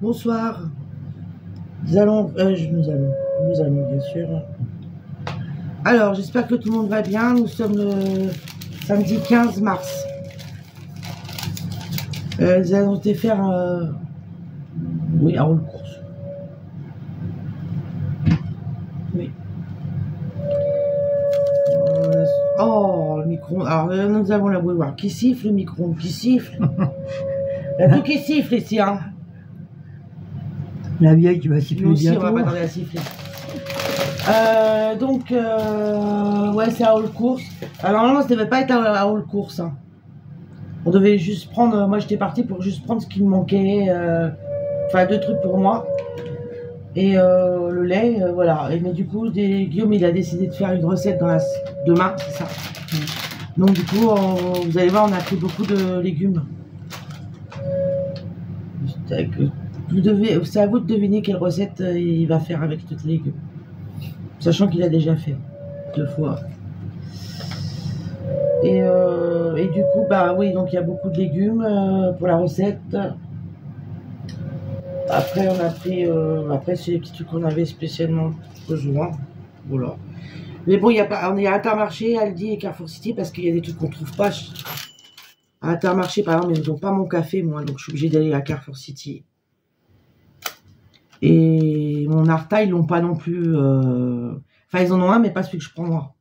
Bonsoir. Nous allons, bien sûr. Alors, j'espère que tout le monde va bien. Nous sommes le samedi 15 mars. Nous allons te faire oui, un roule course. Oui. Oh, le micro. Alors, nous avons la bouilloire qui siffle, le micro qui siffle. Il y a tout qui siffle ici, hein. La vieille qui va siffler Nous aussi, bientôt. on va pas tarder à siffler. Ouais, c'est à Hall Course. Alors, normalement, ça devait pas être à Hall Course. Hein. On devait juste prendre. Moi, j'étais partie pour juste prendre ce qui me manquait. Enfin, 2 trucs pour moi. Et le lait, voilà. Mais du coup, Guillaume, il a décidé de faire une recette demain, c'est ça. Donc, du coup, vous allez voir, on a pris beaucoup de légumes. C'est à vous de deviner quelle recette il va faire avec toutes les légumes. Sachant qu'il a déjà fait 2 fois. Et du coup, bah oui, donc il y a beaucoup de légumes pour la recette. Après, on a pris. Après, c'est les petits trucs qu'on avait spécialement besoin. Voilà. Mais bon, on est à Intermarché, Aldi et Carrefour City parce qu'il y a des trucs qu'on trouve pas. À Intermarché, par exemple, ils n'ont pas mon café, moi, donc je suis obligée d'aller à Carrefour City. Et mon Arta, ils l'ont pas non plus. Enfin, ils en ont un, mais pas celui que je prends moi.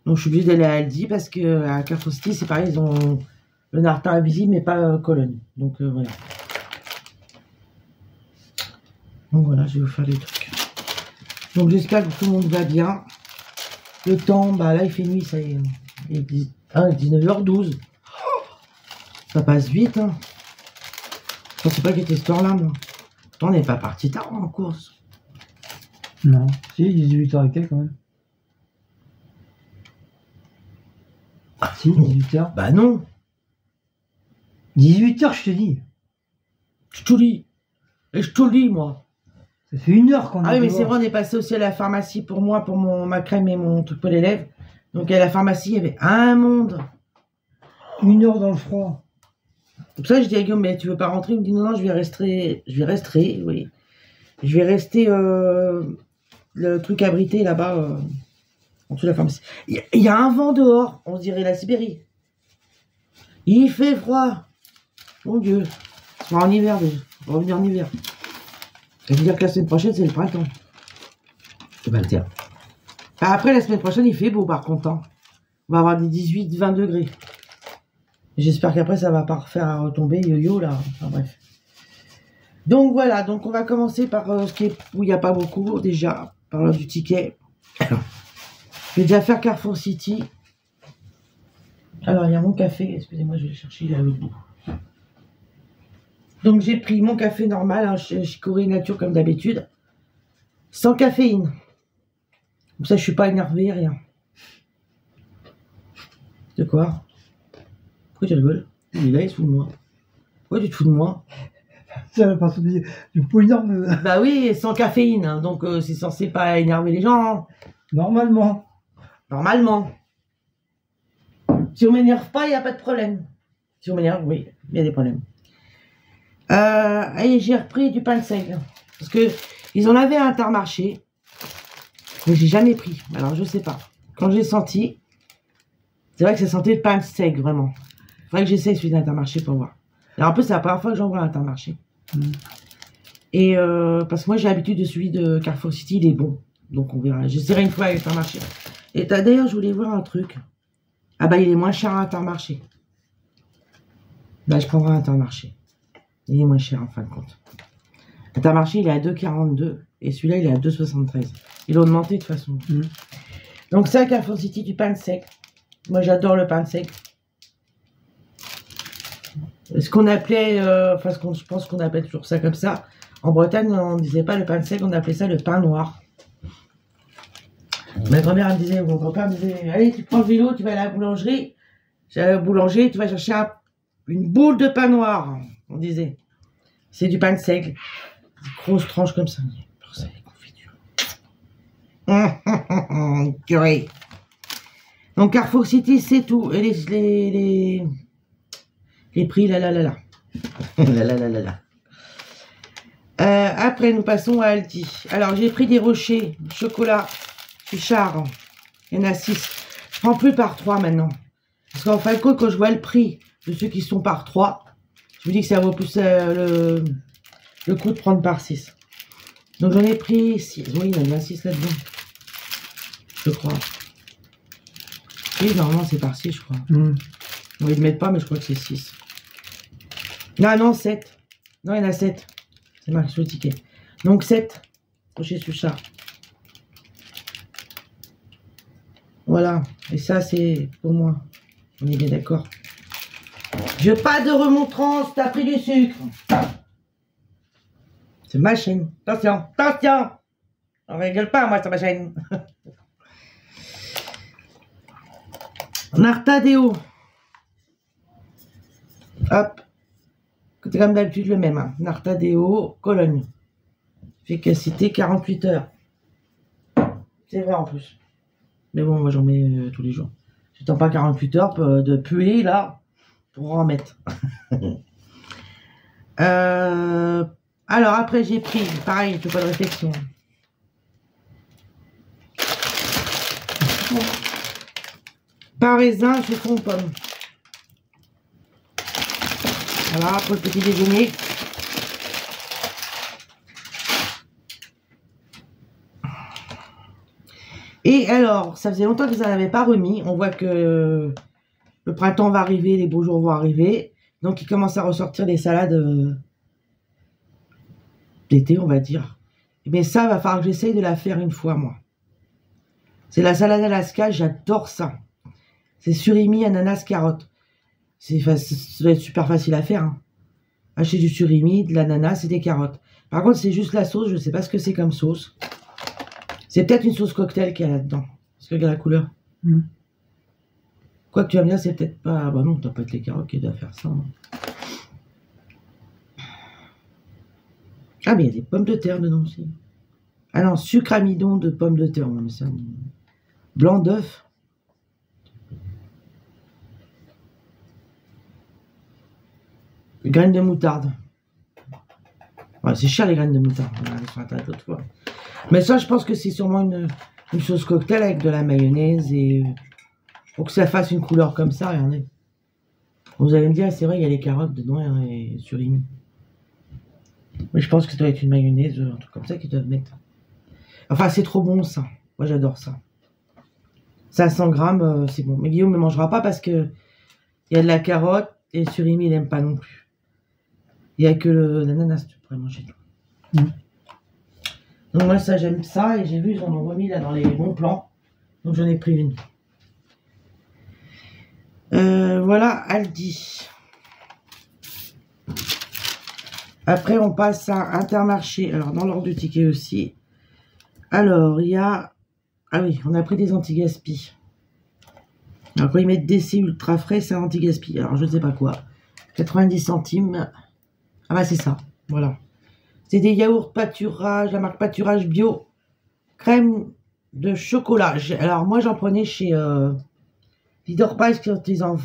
Donc, je suis obligée d'aller à Aldi parce que à Carrefour City, c'est pareil, ils ont le Narta invisible, mais pas Cologne. Donc, voilà. Donc, voilà, je vais vous faire des trucs. Donc, j'espère que tout le monde va bien. Le temps, bah là, il fait nuit, ça y est. Il est 19h12. Ça passe vite, hein. Je pensais pas qu'il était cette heure-là, moi. Pourtant, on n'est pas parti tard en course. Non, si, 18h et quelques quand même. Ah, si, 18h. Bah non. 18h, je te dis. Je te lis. Et je te lis, moi. Ça fait 1 heure qu'on a. Ah oui, mais c'est vrai, on est passé aussi à la pharmacie pour moi, pour ma crème et mon truc pour les lèvres. Donc, à la pharmacie, il y avait un monde. 1 heure dans le froid. Pour ça, je dis à Guillaume, mais tu veux pas rentrer? Il me dit, non, non, je vais rester, oui. Je vais rester, le truc abrité là-bas, en dessous de la pharmacie. Il y a un vent dehors, on dirait la Sibérie. Il fait froid. Mon Dieu. On va en hiver, déjà. On va revenir en hiver. Je veux dire que la semaine prochaine, c'est le printemps. C'est pas le terme. Après, la semaine prochaine, il fait beau, par contre. Hein. On va avoir des 18-20 degrés. J'espère qu'après, ça va pas refaire retomber yo-yo, là. Enfin, bref. Donc, voilà. Donc, on va commencer par ce qui est où il n'y a pas beaucoup, déjà. Par du ticket. Je vais déjà faire Carrefour City. Alors, il y a mon café. Excusez-moi, je vais le chercher, il est à l'autre bout. Donc, j'ai pris mon café normal, hein, Chicorée Nature, comme d'habitude. Sans caféine. Comme ça, je suis pas énervé, rien. De quoi? Pourquoi tu rigoles? Il est là, il se fout de moi. Pourquoi tu te fous de moi? Ça va pas se dire. Du poignard de... Bah oui, sans caféine. Hein, donc, c'est censé pas énerver les gens. Hein. Normalement. Normalement. Si on m'énerve pas, il n'y a pas de problème. Si on m'énerve, oui, il y a des problèmes. Et j'ai repris du pain de seigle. Parce que ils en avaient à Intermarché. Mais j'ai jamais pris. Alors, je sais pas. Quand j'ai senti, c'est vrai que ça sentait le pain de seigle, vraiment. Il faudrait que j'essaye celui d'Intermarché pour voir. Alors, en plus, c'est la première fois que j'en vois à Intermarché. Et parce que moi, j'ai l'habitude de celui de Carrefour City, il est bon. Donc, on verra. J'essaierai une fois à Intermarché. Et d'ailleurs, je voulais voir un truc. Ah bah, il est moins cher à Intermarché. Bah, je prendrai un Intermarché. Il est moins cher, en fin de compte. Intermarché, il est à 2,42. Et celui-là, il est à 2,73. Il a augmenté de toute façon. Donc, ça, Carrefour City, du pain de sec. Moi, j'adore le pain de sec. Ce qu'on appelait, enfin, je pense qu'on appelle toujours ça comme ça. En Bretagne, on ne disait pas le pain de sec, on appelait ça le pain noir. Ma grand-mère me disait, mon grand-père me disait, allez, tu prends le vélo, tu vas à la boulangerie. J'ai boulanger, tu vas chercher une boule de pain noir, on disait. C'est du pain de seigle. Grosse tranche comme ça. Pour ça, les confitures. Curé. Donc, Carrefour City, c'est tout. Et les prix, là. Après, nous passons à Aldi. Alors, j'ai pris des rochers, chocolat, Char. Il y en a 6. Je prends plus par 3 maintenant. Parce qu'en fin de compte, quand je vois le prix de ceux qui sont par 3, je me dis que ça vaut plus le coup de prendre par 6. Donc, j'en ai pris 6. Oui, il y en a 6 là-dedans. Je crois. Oui, normalement, c'est par 6, je crois. Ils ne le mettent pas, mais je crois que c'est 6. Non, non, 7. Non, il y en a 7. C'est marqué sur le ticket. Donc 7. Crochet Suchard. Voilà. Et ça, c'est pour moi. On est bien d'accord. Je veux pas de remontrance. T'as pris du sucre. C'est ma chaîne. Attention. Attention. On rigole pas, moi, sur ma chaîne. Nartadeo. Hop. C'est comme d'habitude le même. Hein. Nartadeo, Cologne. Efficacité 48 heures. C'est vrai en plus. Mais bon, moi j'en mets tous les jours. J'attends pas 48 heures de puer là pour en mettre. Alors après j'ai pris, pareil, je fais pas de réflexion. Paraisin, chiffon pomme. Voilà, pour le petit déjeuner. Et alors, ça faisait longtemps qu'ils n'en avaient pas remis. On voit que le printemps va arriver, les beaux jours vont arriver. Donc, ils commencent à ressortir des salades d'été, on va dire. Mais ça, va falloir que j'essaye de la faire une fois, moi. C'est la salade Alaska, j'adore ça. C'est surimi, ananas, carotte. Ça doit être super facile à faire. Hein. Acheter du surimi, de l'ananas et des carottes. Par contre, c'est juste la sauce. Je ne sais pas ce que c'est comme sauce. C'est peut-être une sauce cocktail qu'il y a là-dedans. Parce que regarde la couleur. Quoi que tu vas me dire, c'est peut-être pas... Bah non, t'as pas être les carottes qui doivent faire ça. Hein. Ah, mais il y a des pommes de terre dedans aussi. Ah non, sucre amidon de pommes de terre. Mais ça, blanc d'œuf. Graines de moutarde. Ouais, c'est cher les graines de moutarde. On va aller sur Internet l'autre fois. Mais ça, je pense que c'est sûrement une sauce cocktail avec de la mayonnaise et pour que ça fasse une couleur comme ça, regardez. Vous allez me dire, c'est vrai, il y a les carottes dedans et surimi. Mais je pense que ça doit être une mayonnaise, un truc comme ça qu'ils doivent mettre. Enfin, c'est trop bon ça. Moi, j'adore ça. 500 grammes, c'est bon. Mais Guillaume ne mangera pas parce que il y a de la carotte et le surimi, il n'aime pas non plus. Il n'y a que l'ananas, tu pourrais manger. Donc moi, ça, j'aime ça. Et j'ai vu, ils en ont remis là dans les bons plans. Donc j'en ai pris une. Voilà, Aldi. Après, on passe à Intermarché. Alors, dans l'ordre du ticket aussi. Alors, il y a... Ah oui, on a pris des anti-gaspi. Alors, quand ils mettent DC ultra frais, c'est anti-gaspi. Alors, je ne sais pas quoi. 90 centimes. Ah bah, c'est ça. Voilà. C'est des yaourts pâturage, la marque pâturage bio. Crème de chocolat. Alors, moi, j'en prenais chez Leader Price quand ils en...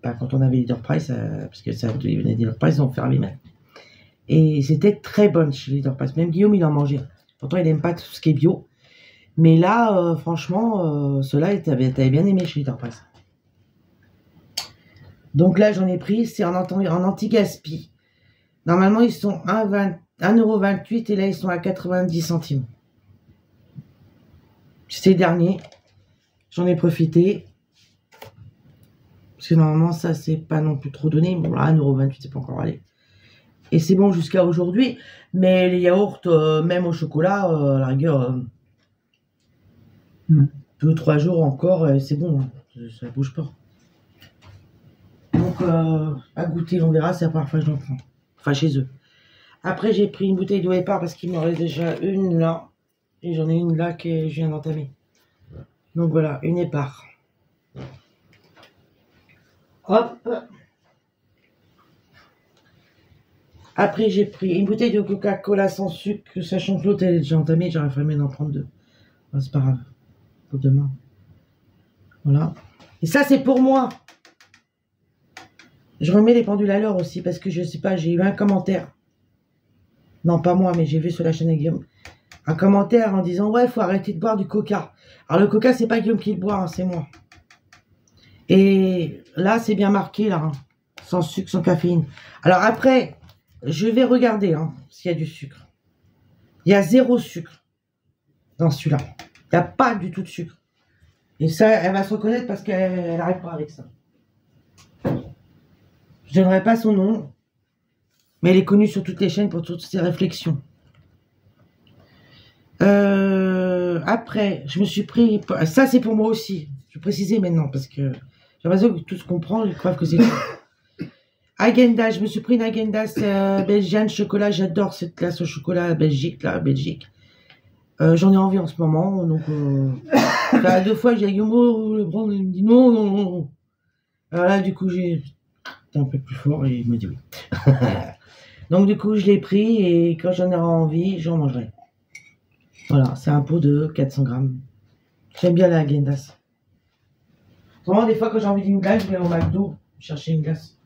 Bah, quand on avait Leader Price, parce que ça venait Leader Price, ils ont fermé même. Et c'était très bonne chez Leader Price. Même Guillaume, il en mangeait. Pourtant, il n'aime pas tout ce qui est bio. Mais là, franchement, ceux-là, t'avais bien aimé chez Leader Price. Donc là, j'en ai pris. C'est en anti-gaspi. Normalement, ils sont 1,28 € et là, ils sont à 90 centimes. C'était le dernier. J'en ai profité. Parce que normalement, ça, c'est pas non plus trop donné. Bon, là, 1,28 €, c'est pas encore allé. Et c'est bon jusqu'à aujourd'hui. Mais les yaourts, même au chocolat, à la rigueur, 2-3 jours encore, c'est bon. Hein. Ça bouge pas. Donc, à goûter, on verra. C'est la première fois que j'en prends. Enfin, chez eux. Après, j'ai pris une bouteille d'eau épar parce qu'il m'en reste déjà une là. Et j'en ai une là que je viens d'entamer. Donc voilà, une épar. Hop. Après, j'ai pris une bouteille de Coca-Cola sans sucre, sachant que l'autre, elle est déjà entamée. J'aurais fallu d'en prendre 2. Enfin, c'est pas grave. Pour demain. Voilà. Et ça, c'est pour moi. Je remets les pendules à l'heure aussi, parce que je sais pas, j'ai eu un commentaire. Non, pas moi, mais j'ai vu sur la chaîne de Guillaume un commentaire en disant ouais, il faut arrêter de boire du coca. Alors le coca, c'est pas Guillaume qui le boit, hein, c'est moi. Et là, c'est bien marqué, là, hein, sans sucre, sans caféine. Alors après, je vais regarder hein, s'il y a du sucre. Il y a 0 sucre dans celui-là. Il n'y a pas du tout de sucre. Et ça, elle va se reconnaître parce qu'elle n'arrête pas avec ça. Je donnerai pas son nom, mais elle est connue sur toutes les chaînes pour toutes ses réflexions. Après, je me suis pris... Ça, c'est pour moi aussi. Je vais préciser maintenant, parce que j'ai l'impression que tout ce qu'on prend, ils croient que c'est tout. Häagen-Dazs, je me suis pris une Häagen-Dazs belgienne chocolat. J'adore cette classe au chocolat Belgique, là, Belgique. J'en ai envie en ce moment, donc... ça a 2 fois que j'ai dit, le prendre, il me dit non, non, non. Alors là, du coup, j'ai été un peu plus fort et il m'a dit oui. Donc, du coup, je l'ai pris et quand j'en aurai envie, j'en mangerai. Voilà, c'est un pot de 400 grammes. J'aime bien la Häagen-Dazs. Vraiment, des fois, quand j'ai envie d'une glace, je vais au McDo chercher une glace.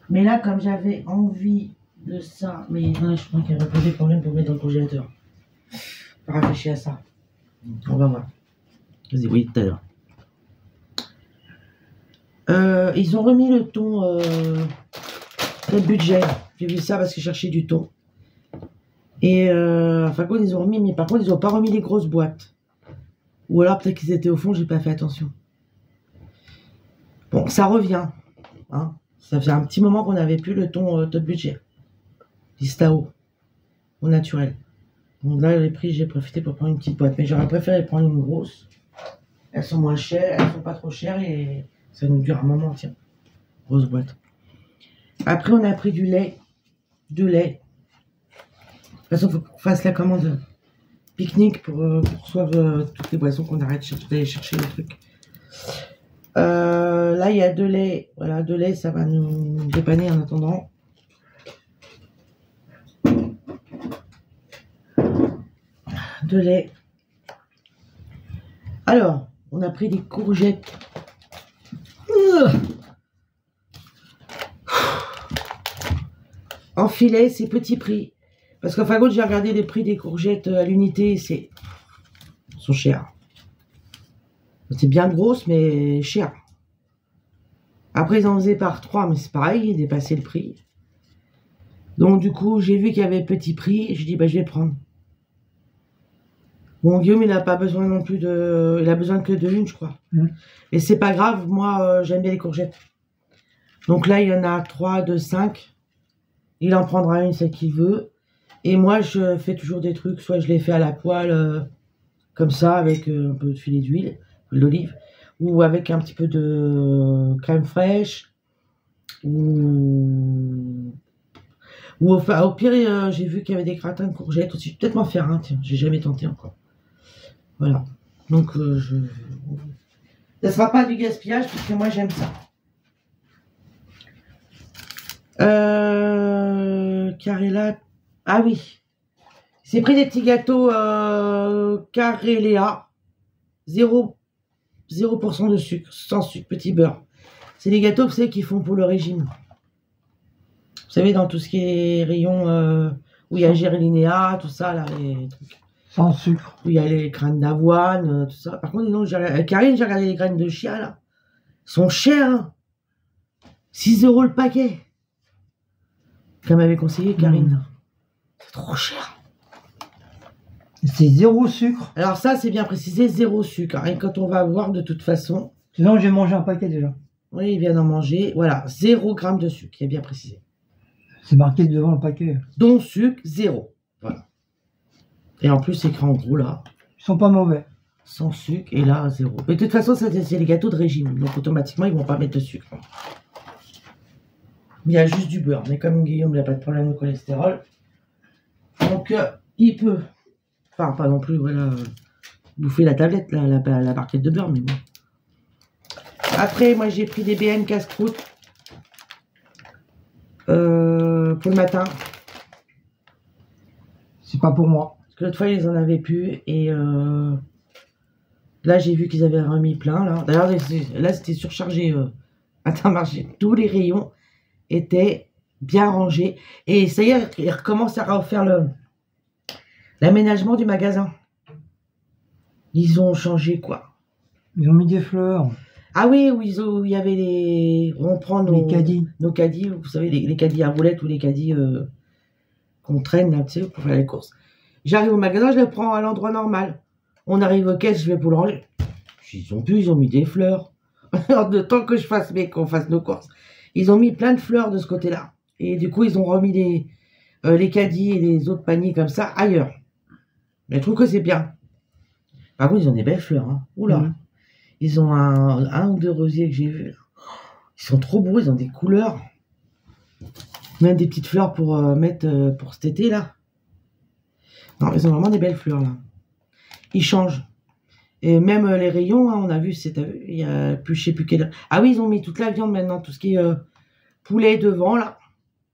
Mais là, comme j'avais envie de ça, mais là, je crois qu'il y a pas des problèmes pour mettre dans le congélateur. Je vais réfléchir à ça. On va voir. Vas-y, oui, tout à l'heure. Ils ont remis le thon, le budget. J'ai vu ça parce que je cherchais du thon. Et enfin, quand ils ont remis, mais par contre, ils n'ont pas remis les grosses boîtes. Ou alors peut-être qu'ils étaient au fond, j'ai pas fait attention. Bon, ça revient. Hein. Ça fait un petit moment qu'on n'avait plus le thon top budget. Listao, au naturel. Donc là, les prix, j'ai profité pour prendre une petite boîte. Mais j'aurais préféré prendre une grosse. Elles sont moins chères, elles sont pas trop chères et ça nous dure un moment, tiens. Grosse boîte. Après, on a pris du lait. De lait. De toute façon, il faut qu'on fasse la commande pique-nique pour recevoir toutes les boissons qu'on arrête d'aller chercher les trucs. Là, il y a 2 laits. Voilà, 2 laits, ça va nous dépanner en attendant. De lait. Alors, on a pris des courgettes. En filet, c'est petit prix. Parce qu'en fin de compte, j'ai regardé les prix des courgettes à l'unité, ils sont chers. C'est bien grosse, mais cher. Après, ils en faisaient par 3, mais c'est pareil, ils dépassaient le prix. Donc, du coup, j'ai vu qu'il y avait petit prix, je dis, bah, je vais prendre. Bon, Guillaume, il n'a pas besoin non plus de... Il a besoin que de une, je crois. Et c'est pas grave, moi, j'aime bien les courgettes. Donc là, il y en a 3, 2, 5. Il en prendra une, celle qu'il veut. Et moi, je fais toujours des trucs, soit je les fais à la poêle, comme ça, avec un peu de filet d'huile, d'olive, ou avec un petit peu de crème fraîche, ou enfin, au pire, j'ai vu qu'il y avait des gratins de courgettes aussi. Je vais peut-être m'en faire un, tiens, j'ai jamais tenté encore. Voilà. Donc, ça sera pas du gaspillage, parce que moi, j'aime ça. Carrella. Ah oui. J'ai pris des petits gâteaux Carrella. 0% de sucre, sans sucre, petit beurre. C'est des gâteaux, vous savez, qu'ils font pour le régime. Vous savez, dans tout ce qui est rayon où il y a Gérilinéa, tout ça, là, les trucs. Sans sucre. Où il y a les graines d'avoine, tout ça. Par contre, non, Karine, j'ai regardé les graines de chia, là. Ils sont chers, hein. 6 € le paquet. Comme m'avait conseillé Karine. C'est trop cher. C'est 0 sucre. Alors ça, c'est bien précisé, 0 sucre. Hein. Et quand on va voir, de toute façon... Sinon, j'ai mangé un paquet déjà. Oui, il vient d'en manger. Voilà, 0 g de sucre, il est bien précisé. C'est marqué devant le paquet. Donc sucre, 0. Voilà. Et en plus, c'est écrit en gros, là. Ils sont pas mauvais. Sans sucre, et là, 0. Mais de toute façon, c'est les gâteaux de régime. Donc automatiquement, ils vont pas mettre de sucre. Il y a juste du beurre. Mais comme Guillaume n'a pas de problème de cholestérol, donc il peut... Enfin, pas non plus, voilà, bouffer la tablette, la barquette de beurre, mais bon. Après, moi, j'ai pris des BN casse-croûte pour le matin. C'est pas pour moi. Parce que l'autre fois, ils en avaient plus. Et là, j'ai vu qu'ils avaient remis plein, là. D'ailleurs, là, c'était surchargé Intermarché. Tous les rayons étaient bien rangé. Et ça y est, ils recommencent à refaire l'aménagement du magasin. Ils ont changé quoi? Ils ont mis des fleurs. Ah oui, où il y avait les... On prend Les caddies. nos caddies, vous savez, les caddies à roulettes ou les caddies qu'on traîne, là, tu sais, pour faire les courses. J'arrive au magasin, je les prends à l'endroit normal. On arrive aux caisses, je vais pour le ranger. Ils ont mis des fleurs. Alors, de temps que qu'on fasse nos courses, ils ont mis plein de fleurs de ce côté-là. Et du coup, ils ont remis les caddies et les autres paniers comme ça ailleurs. Mais je trouve que c'est bien. Par contre, ils ont des belles fleurs. Hein. Oula. Mmh. Ils ont un ou deux rosiers que j'ai vus. Ils sont trop beaux, ils ont des couleurs. Même des petites fleurs pour mettre pour cet été, là. Non, ils ont vraiment des belles fleurs, là. Ils changent. Et même les rayons, hein, on a vu, il y a plus, je sais plus quelle... Ah oui, ils ont mis toute la viande maintenant, tout ce qui est poulet devant, là.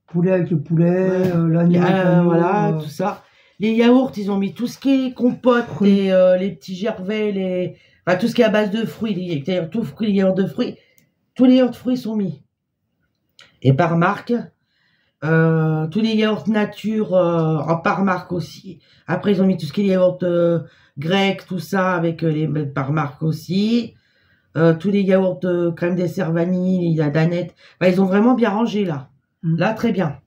Poulet avec le poulet, Ouais. l'agneau avec l'agneau. Voilà, tout ça. Les yaourts, ils ont mis tout ce qui est compote, et, les petits gervais, enfin, tout ce qui est à base de fruits, c'est-à-dire tous les yaourts de fruits. Tous les yaourts de fruits sont mis. Et par marque, tous les yaourts nature par marque aussi. Après, ils ont mis tout ce qui est yaourts grecs, tout ça, avec les par marque aussi. Tous les yaourts crème dessert vanille, la danette. Enfin, ils ont vraiment bien rangé, là. Mmh. Là, très bien.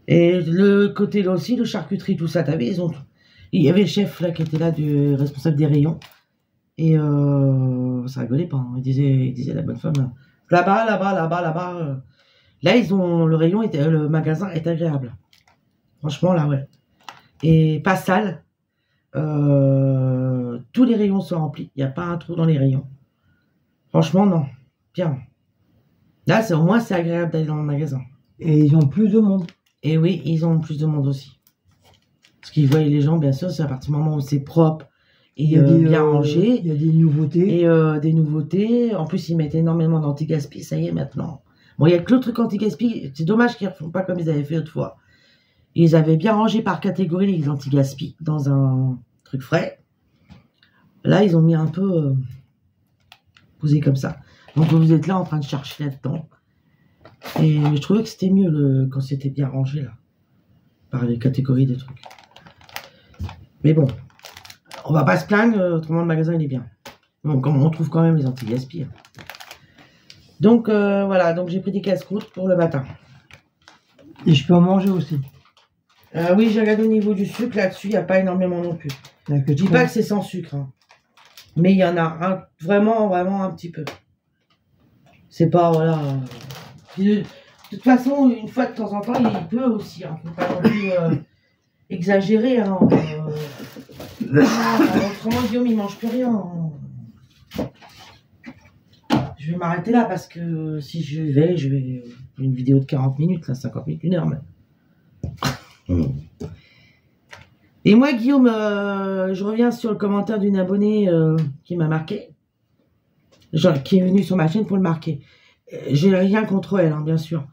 Et le côté là aussi, le charcuterie, tout ça, t'as vu, il y avait le chef là qui était là, du responsable des rayons. Et ça rigolait pas. Hein. Il disait la bonne femme là-bas, là-bas, là-bas, là-bas. Là, le magasin est agréable. Franchement, là, ouais. Et pas sale. Tous les rayons sont remplis. Il n'y a pas un trou dans les rayons. Franchement, non. Bien. Là, au moins, c'est agréable d'aller dans le magasin. Et ils ont plus de monde. Et oui, ils ont plus de monde aussi. Parce qu'ils voient les gens, bien sûr, c'est à partir du moment où c'est propre et bien rangé. Il y a des nouveautés. Et des nouveautés. En plus, ils mettent énormément d'anti-gaspi, ça y est, maintenant. Bon, il n'y a que le truc anti-gaspi. C'est dommage qu'ils ne refont pas comme ils avaient fait autrefois. Ils avaient bien rangé par catégorie les anti-gaspi dans un truc frais. Là, ils ont mis un peu posé comme ça. Donc, vous êtes là en train de chercher là-dedans. Et je trouvais que c'était mieux quand c'était bien rangé, là. Par les catégories des trucs. Mais bon, on va pas se plaindre, autrement le magasin, il est bien. Bon, comme on trouve quand même les anti-gaspi. Donc, voilà. Donc, j'ai pris des casse-croûtes pour le matin. Et je peux en manger aussi. Oui, j'ai regardé au niveau du sucre, là-dessus, il n'y a pas énormément non plus. Je dis pas que c'est sans sucre, hein. Mais il y en a vraiment, vraiment un petit peu. C'est pas, voilà... De toute façon, une fois de temps en temps, il peut aussi. Hein. Faut pas non plus exagérer. Hein. Autrement, Guillaume, il mange plus rien. Hein. Je vais m'arrêter là parce que si je vais une vidéo de 40 minutes, là, 50 minutes, 1 heure même. Et moi, Guillaume, je reviens sur le commentaire d'une abonnée qui m'a marqué, qui est venue sur ma chaîne pour le marquer. J'ai rien contre elle, hein, bien sûr.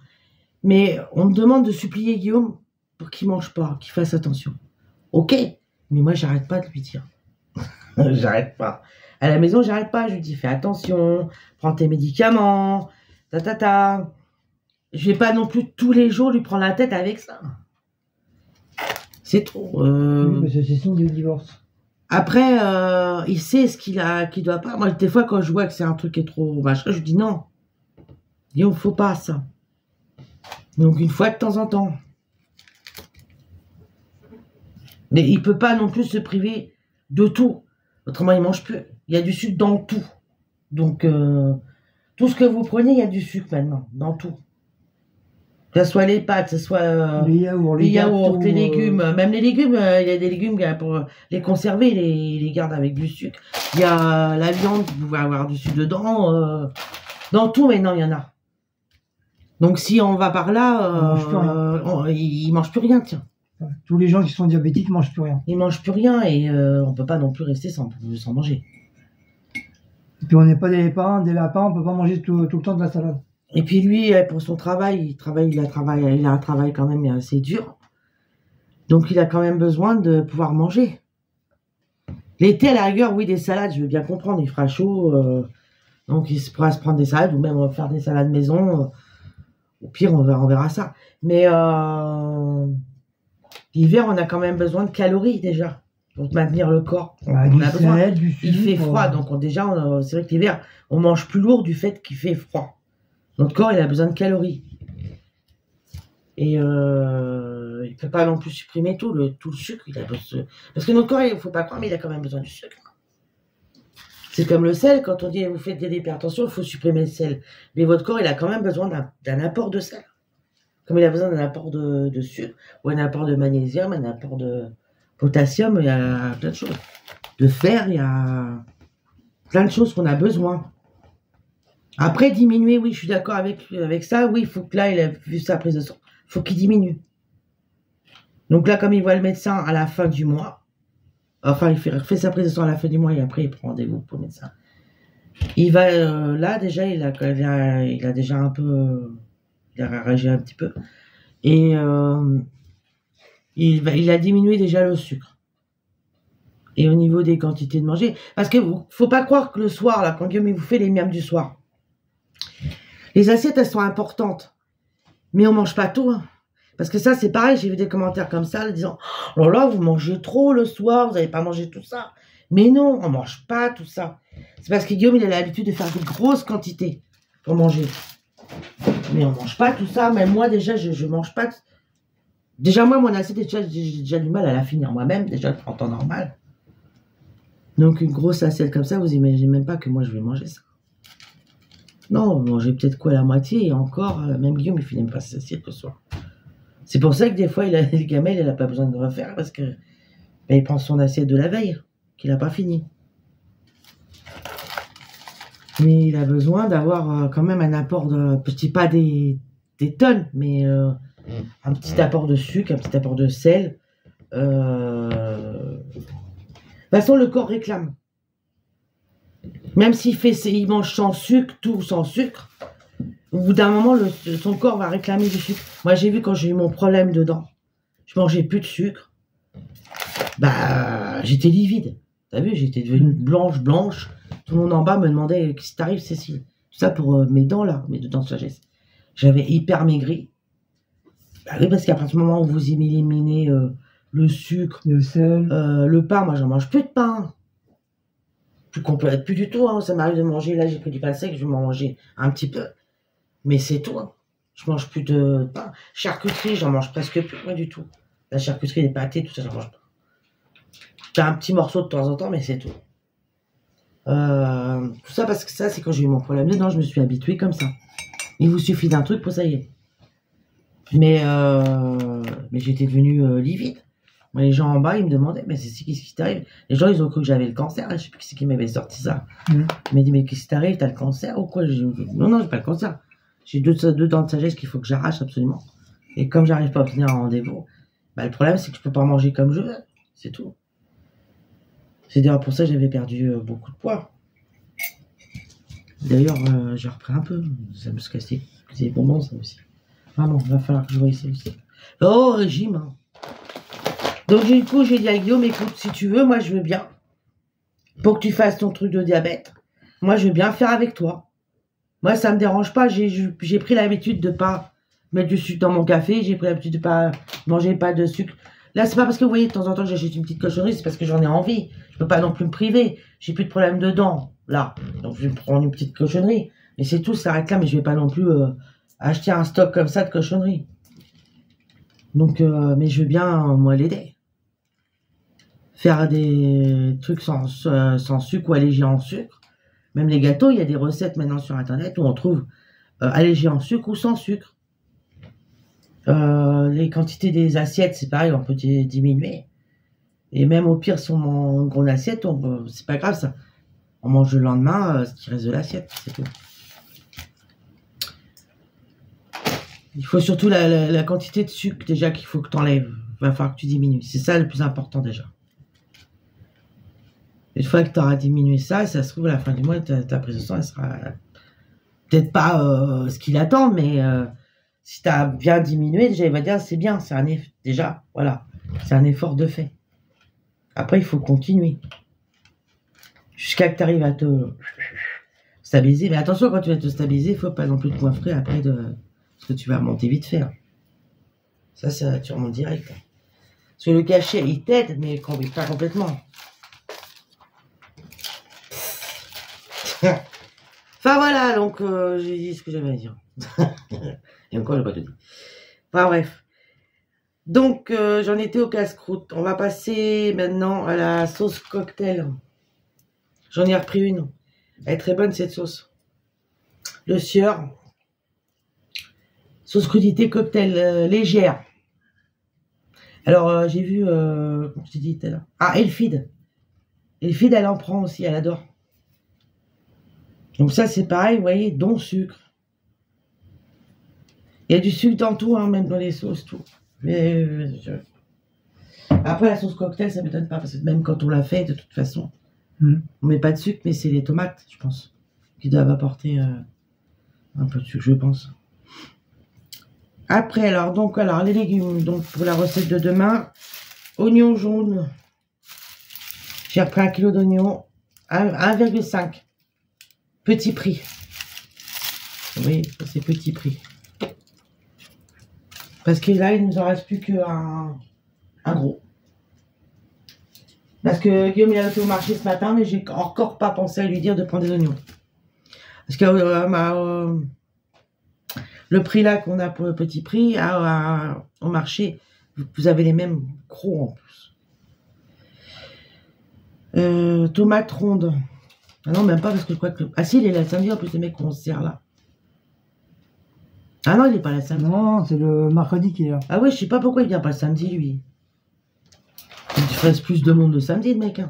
Mais on me demande de supplier Guillaume pour qu'il mange pas, qu'il fasse attention. Ok, mais moi, j'arrête pas de lui dire. J'arrête pas. À la maison, j'arrête pas. Je lui dis, fais attention, prends tes médicaments, ta. Je vais pas non plus tous les jours lui prendre la tête avec ça. C'est trop. Oui, parce que c'est signe de divorce. Après, il sait ce qu'il doit pas. Moi, des fois, quand je vois que c'est un truc qui est trop machin, je dis non. Guillaume, faut pas ça. Donc, une fois de temps en temps. Mais il peut pas non plus se priver de tout. Autrement, il mange plus. Il y a du sucre dans tout. Donc, tout ce que vous prenez, il y a du sucre maintenant, dans tout. Que ce soit les pâtes, que ce soit les yaourts, les légumes. Même les légumes, il y a des légumes pour les conserver, les garde avec du sucre. Il y a la viande, vous pouvez avoir du sucre dedans. Dans tout, maintenant, il y en a. Donc, si on va par là, ils mangent plus rien, tiens. Tous les gens qui sont diabétiques ne mangent plus rien. Ils mangent plus rien et on peut pas non plus rester sans manger. Et puis on n'est pas des lapins, on peut pas manger tout le temps de la salade. Et puis lui, pour son travail, il a un travail quand même assez dur. Donc il a quand même besoin de pouvoir manger. L'été, à la rigueur, oui, des salades, je veux bien comprendre, il fera chaud. Donc il pourra se prendre des salades ou même faire des salades maison. Au pire, on verra ça. Mais l'hiver, on a quand même besoin de calories déjà pour maintenir le corps. Bah, On a besoin. Il fait sucre. froid, donc déjà, c'est vrai que l'hiver, on mange plus lourd du fait qu'il fait froid. Notre corps, il a besoin de calories. Et il ne peut pas non plus supprimer tout le sucre. Parce que notre corps, il ne faut pas croire, mais il a quand même besoin du sucre. C'est comme le sel, quand on dit vous faites de l'hypertension, il faut supprimer le sel. Mais votre corps, il a quand même besoin d'un apport de sel. Comme il a besoin d'un apport de sucre, ou un apport de magnésium, un apport de potassium, il y a plein de choses. De fer, il y a plein de choses qu'on a besoin. Après, diminuer, oui, je suis d'accord avec ça. Oui, il faut que là, il a vu sa prise de sang. Il faut qu'il diminue. Donc là, comme il voit le médecin à la fin du mois, enfin, il fait sa prise de sang à la fin du mois et après, il prend rendez-vous pour le médecin. Il va, là, déjà, il a déjà un peu, il a réagi un petit peu. Et il a diminué déjà le sucre. Et au niveau des quantités de manger, parce que faut pas croire que le soir, là, quand Guillaume il vous fait les miams du soir, les assiettes, elles sont importantes. Mais on mange pas tout. Hein. Parce que ça, c'est pareil, j'ai vu des commentaires comme ça, disant « Oh là, vous mangez trop le soir, vous n'avez pas mangé tout ça. » Mais non, on mange pas tout ça. C'est parce que Guillaume, il a l'habitude de faire des grosses quantités pour manger. Mais on mange pas tout ça. Même moi, déjà, je mange pas... Déjà, moi, mon assiette, j'ai déjà du mal à la finir moi-même, déjà en temps normal. Donc, une grosse assiette comme ça, vous imaginez même pas que moi, je vais manger ça. Non, manger peut-être quoi, la moitié, et encore, même Guillaume, il finit même pas ses assiettes le soir. C'est pour ça que des fois, les gamelles, il n'a pas besoin de refaire, parce que ben, il prend son assiette de la veille, qu'il n'a pas fini. Mais il a besoin d'avoir quand même un apport de, je dis pas des tonnes, mais un petit apport de sucre, un petit apport de sel. De toute façon, le corps réclame. Même s'il mange sans sucre, tout sans sucre, au bout d'un moment, son corps va réclamer du sucre. Moi, j'ai vu quand j'ai eu mon problème dedans, je mangeais plus de sucre. Bah, j'étais livide. T'as vu, j'étais devenue blanche. Tout le monde en bas me demandait qu'est-ce qui t'arrive, Cécile. Tout ça pour mes dents là, mes deux dents de sagesse. J'avais hyper maigri. Bah oui, parce qu'à partir du moment où vous éliminez le sucre, le sel, le pain, moi j'en mange plus de pain. Plus du tout. Hein. Ça m'arrive de manger. Là, j'ai pris du pain sec, je vais m'en manger un petit peu. Mais c'est tout. Hein. Je mange plus de pain. Charcuterie, j'en mange presque plus, moi du tout. La charcuterie, les pâtés, tout ça, j'en mange pas. T'as un petit morceau de temps en temps, mais c'est tout. Tout ça parce que ça, c'est quand j'ai eu mon problème dedans, je me suis habituée comme ça. Il vous suffit d'un truc pour ça y est. Mais j'étais devenue livide. Moi, les gens en bas, ils me demandaient, mais qu'est-ce qui t'arrive? Les gens, ils ont cru que j'avais le cancer. Je sais plus qui m'avait sorti ça. Ils m'ont dit, mais qu'est-ce qui t'arrive? T'as le cancer ou quoi? Non, j'ai pas le cancer. J'ai deux dents de sagesse qu'il faut que j'arrache absolument. Et comme j'arrive pas à obtenir un rendez-vous, bah, le problème, c'est que je peux pas manger comme je veux. C'est tout. C'est d'ailleurs pour ça que j'avais perdu beaucoup de poids. D'ailleurs, j'ai repris un peu. Ça me casse. C'est bonbons, ça aussi. Vraiment, il va falloir que je voie ça aussi. Oh, régime. Hein. Donc, du coup, j'ai dit à Guillaume, écoute, si tu veux, moi, je veux bien. Pour que tu fasses ton truc de diabète. Moi, je veux bien faire avec toi. Moi, ça me dérange pas. J'ai pris l'habitude de pas mettre du sucre dans mon café. J'ai pris l'habitude de pas manger pas de sucre. Là, c'est pas parce que vous voyez, de temps en temps, j'achète une petite cochonnerie, c'est parce que j'en ai envie. Je peux pas non plus me priver. J'ai plus de problème de dents, là. Donc, je vais me prendre une petite cochonnerie. Mais c'est tout, ça réclame. Mais je vais pas non plus acheter un stock comme ça de cochonnerie. Donc, mais je veux bien, moi, l'aider. Faire des trucs sans sucre ou allégés en sucre. Même les gâteaux, il y a des recettes maintenant sur Internet où on trouve allégés en sucre ou sans sucre. Les quantités des assiettes, c'est pareil, on peut diminuer. Et même au pire, si on mange une grosse assiette, c'est pas grave ça. On mange le lendemain ce qui reste de l'assiette, c'est tout. Il faut surtout la quantité de sucre déjà qu'il faut que tu enlèves. Il va falloir que tu diminues. C'est ça le plus important déjà. Une fois que tu auras diminué ça, ça se trouve à la fin du mois, ta prise de sang, elle sera peut-être pas ce qu'il attend, mais si tu as bien diminué, déjà il va dire c'est bien, c'est un effort. Déjà, voilà, c'est un effort de fait. Après, il faut continuer. Jusqu'à que tu arrives à te stabiliser. Mais attention, quand tu vas te stabiliser, il ne faut pas non plus te coinfrer après de Parce que tu vas remonter vite fait. Hein. Ça, tu remontes direct. Hein. Parce que le cachet, il t'aide, mais pas complètement. Enfin voilà, donc j'ai dit ce que j'avais à dire. Et encore, j'ai pas tout dit. Enfin bref. Donc j'en étais au casse-croûte. On va passer maintenant à la sauce cocktail. J'en ai repris une. Elle est très bonne cette sauce. Le sieur. Sauce crudité cocktail légère. Alors j'ai vu, comme je t'ai dit tout à l'heure. Ah, Elfide. Elfide, elle en prend aussi, elle adore. Donc ça c'est pareil, vous voyez, don sucre. Il y a du sucre dans tout, hein, même dans les sauces, tout. Mais après la sauce cocktail, ça m'étonne pas, parce que même quand on l'a fait, de toute façon, on met pas de sucre, mais c'est les tomates, je pense, qui doivent apporter un peu de sucre, je pense. Après, alors les légumes, donc pour la recette de demain, oignons jaunes. J'ai repris 1 kg d'oignons, 1,5. Petit prix. Oui, c'est petit prix. Parce que là, il nous en reste plus qu'un gros. Parce que Guillaume, il a été au marché ce matin, mais j'ai encore pas pensé à lui dire de prendre des oignons. Parce que le prix là qu'on a pour le petit prix, au marché, vous avez les mêmes gros en plus. Tomates rondes. Ah non, même pas parce que je crois que... Ah si, il est là samedi en plus, le mec qu'on se sert là. Ah non, il est pas là samedi. Non, c'est le mercredi qui est là. Ah ouais, je sais pas pourquoi il vient pas le samedi, lui. Il ferait plus de monde le samedi, le mec. Hein.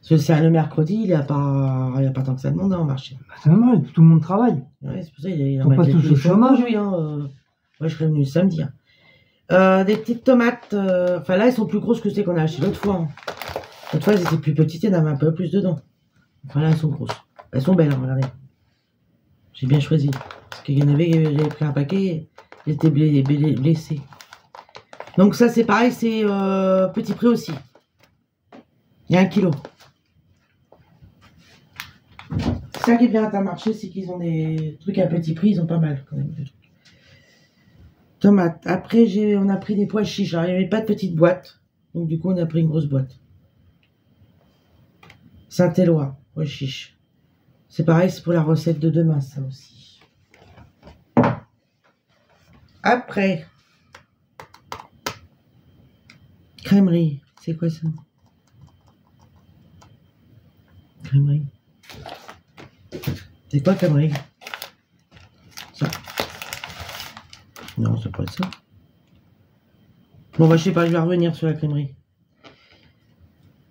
Parce que c'est le mercredi, il n'y a pas tant que ça de monde hein, au marché. Bah, c'est normal, tout le monde travaille. Ouais, c'est pour ça qu'il Ils sont pas tous au chômage. Lui, hein. Moi, je serais venu le samedi. Hein. Des petites tomates. Enfin, là, elles sont plus grosses que celles qu'on a achetées l'autre fois. Hein. L'autre fois, elles étaient plus petites, il y en avait un peu plus dedans. Enfin, là, elles sont grosses. Elles sont belles, hein, regardez. J'ai bien choisi. Parce qu'il y en avait, j'avais pris un paquet, j'étais blessé. Donc ça, c'est pareil, c'est petit prix aussi. Il y a 1 kilo. C'est ça qui est bien à Intermarché, c'est qu'ils ont des trucs à petit prix, ils ont pas mal quand même. Tomates. Après, on a pris des pois chiches. Alors, il n'y avait pas de petite boîte. Donc du coup, on a pris une grosse boîte. Saint-Éloi, pois chiches. C'est pareil, c'est pour la recette de demain, ça aussi. Après, crèmerie. C'est quoi ça? Crèmerie. C'est quoi crèmerie? Ça. Non, c'est pas ça. Bon, bah, je sais pas, je vais revenir sur la crèmerie.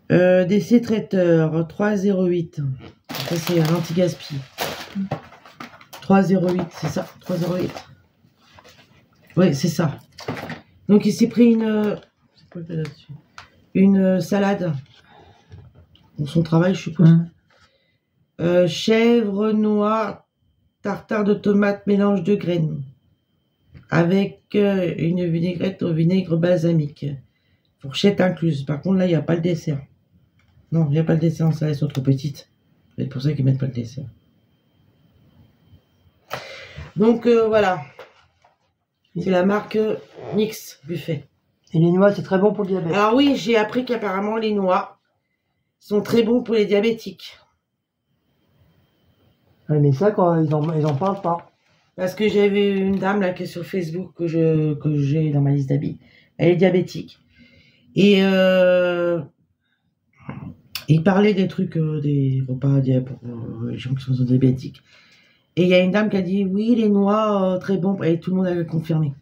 DC traiteur 3,08. Ça, c'est un anti-gaspi. 3,08, c'est ça, 3,08. Oui, c'est ça. Donc, il s'est pris une salade. Pour son travail, je suppose. Chèvre, noix, tartare de tomates, mélange de graines. Avec une vinaigrette au vinaigre balsamique. Fourchette incluse. Par contre, là, il n'y a pas le dessert. Non, il n'y a pas le dessert en salade, elles sont trop petites. C'est pour ça qu'ils mettent pas le dessert. Donc, voilà. C'est la marque Mix Buffet. Et les noix, c'est très bon pour le diabète. Alors oui, j'ai appris qu'apparemment, les noix sont très bons pour les diabétiques. Ouais, mais ça, quand ils en parlent pas. Parce que j'avais une dame là qui est sur Facebook que j'ai dans ma liste d'amis. Elle est diabétique. Et il parlait des trucs, des repas pour les gens qui sont diabétiques. Et il y a une dame qui a dit oui, les noix, très bon. Et tout le monde a confirmé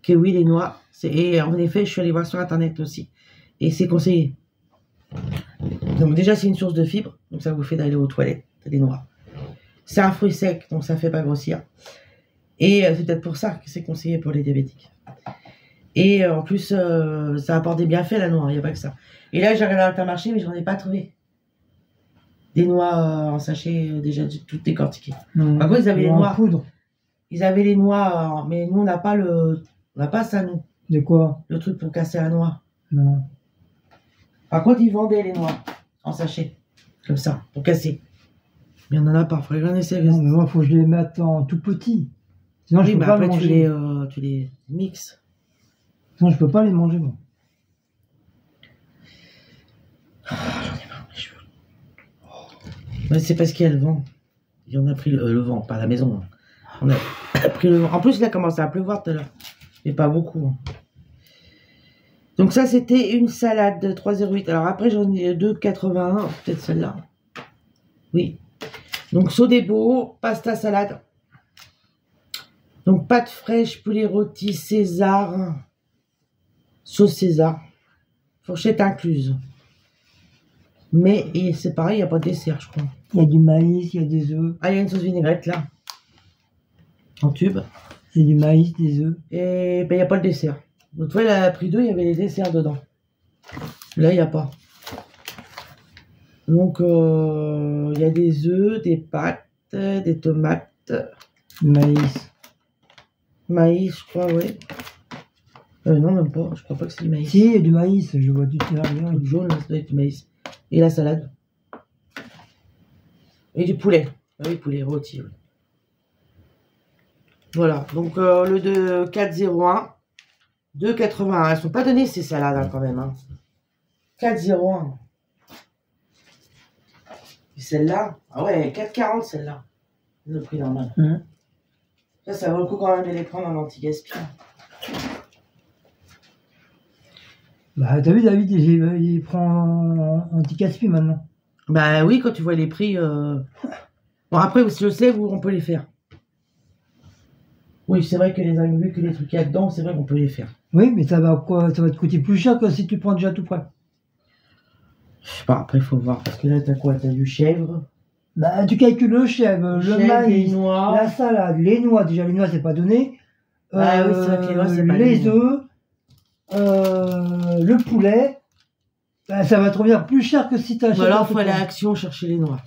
que oui, les noix. Et en effet, je suis allée voir sur internet aussi. Et c'est conseillé. Donc déjà, c'est une source de fibres. Donc ça vous fait d'aller aux toilettes, des noix. C'est un fruit sec, donc ça ne fait pas grossir. Et c'est peut-être pour ça que c'est conseillé pour les diabétiques. Et en plus, ça apporte des bienfaits, la noix, il n'y a pas que ça. Et là, j'ai regardé à Intermarché, mais je n'en ai pas trouvé. Des noix en sachet déjà toutes décortiquées. Par contre, ils avaient les noix. Poudre. Ils avaient les noix, mais nous, on n'a pas ça, nous. De quoi? Le truc pour casser la noix. Non. Par contre, ils vendaient les noix en sachet, comme ça, pour casser. Mais on en a pas, faudrait qu'on essaie. Non, mais moi, il faut que je les mette en tout petit. Sinon, je Oui, peux mais pas après, les manger. tu les mixes. Sinon, je peux pas les manger, moi. Ouais, c'est parce qu'il y a le vent. Et on a pris le vent, pas la maison. Hein. On a pris le vent. En plus, il a commencé à pleuvoir tout à l'heure. Mais pas beaucoup. Hein. Donc ça, c'était une salade de 3,08. Alors après, j'en ai 2,81. Peut-être celle-là. Oui. Donc sodebo, pasta salade. Donc pâte fraîche, poulet rôti, César. Sauce César. Fourchette incluse. Mais c'est pareil, il n'y a pas de dessert, je crois. Il y a du maïs, il y a des œufs. Ah, il y a une sauce vinaigrette là. En tube. C'est du maïs, des œufs. Et ben, il n'y a pas le dessert. Donc, tu vois, elle a pris deux, il y avait les desserts dedans. Là, il n'y a pas. Donc, il y a des œufs, des pâtes, des tomates. Maïs. Maïs, je crois, oui. Non, même pas. Je crois pas que c'est du maïs. Si, il y a du maïs, je vois du rien. Le jaune, là, ça doit être du maïs. Et la salade. Et du poulet. Ah oui, poulet rôti, oui. Voilà, donc le de 4,01, 2,81. Elles sont pas données ces salades hein, quand même. Hein. 4,01. Et celle-là, ah ouais, 4,40 celle-là. Le prix normal. Ça vaut le coup quand même de les prendre en anti-gaspi. Bah, t'as vu, David, il prend anti-caspi maintenant. Bah oui, quand tu vois les prix. Bon, après, si je sais, on peut les faire. Oui, c'est vrai que les imbigus, que les trucs qu'il y a dedans, c'est vrai qu'on peut les faire. Oui, mais ça va te coûter plus cher que si tu prends déjà tout prêt. Je sais pas, après, il faut voir. Parce que là, t'as quoi? T'as du chèvre. Bah, tu calcules le chèvre, le maïs, les noix. la salade, les noix. Déjà, les noix, c'est pas donné. Ah oui, c'est vrai que les noix, c'est pas les donné. œufs, le poulet. Bah, ça va te revenir plus cher que si tu achètes. Ou alors, il faut aller à Action chercher les noix.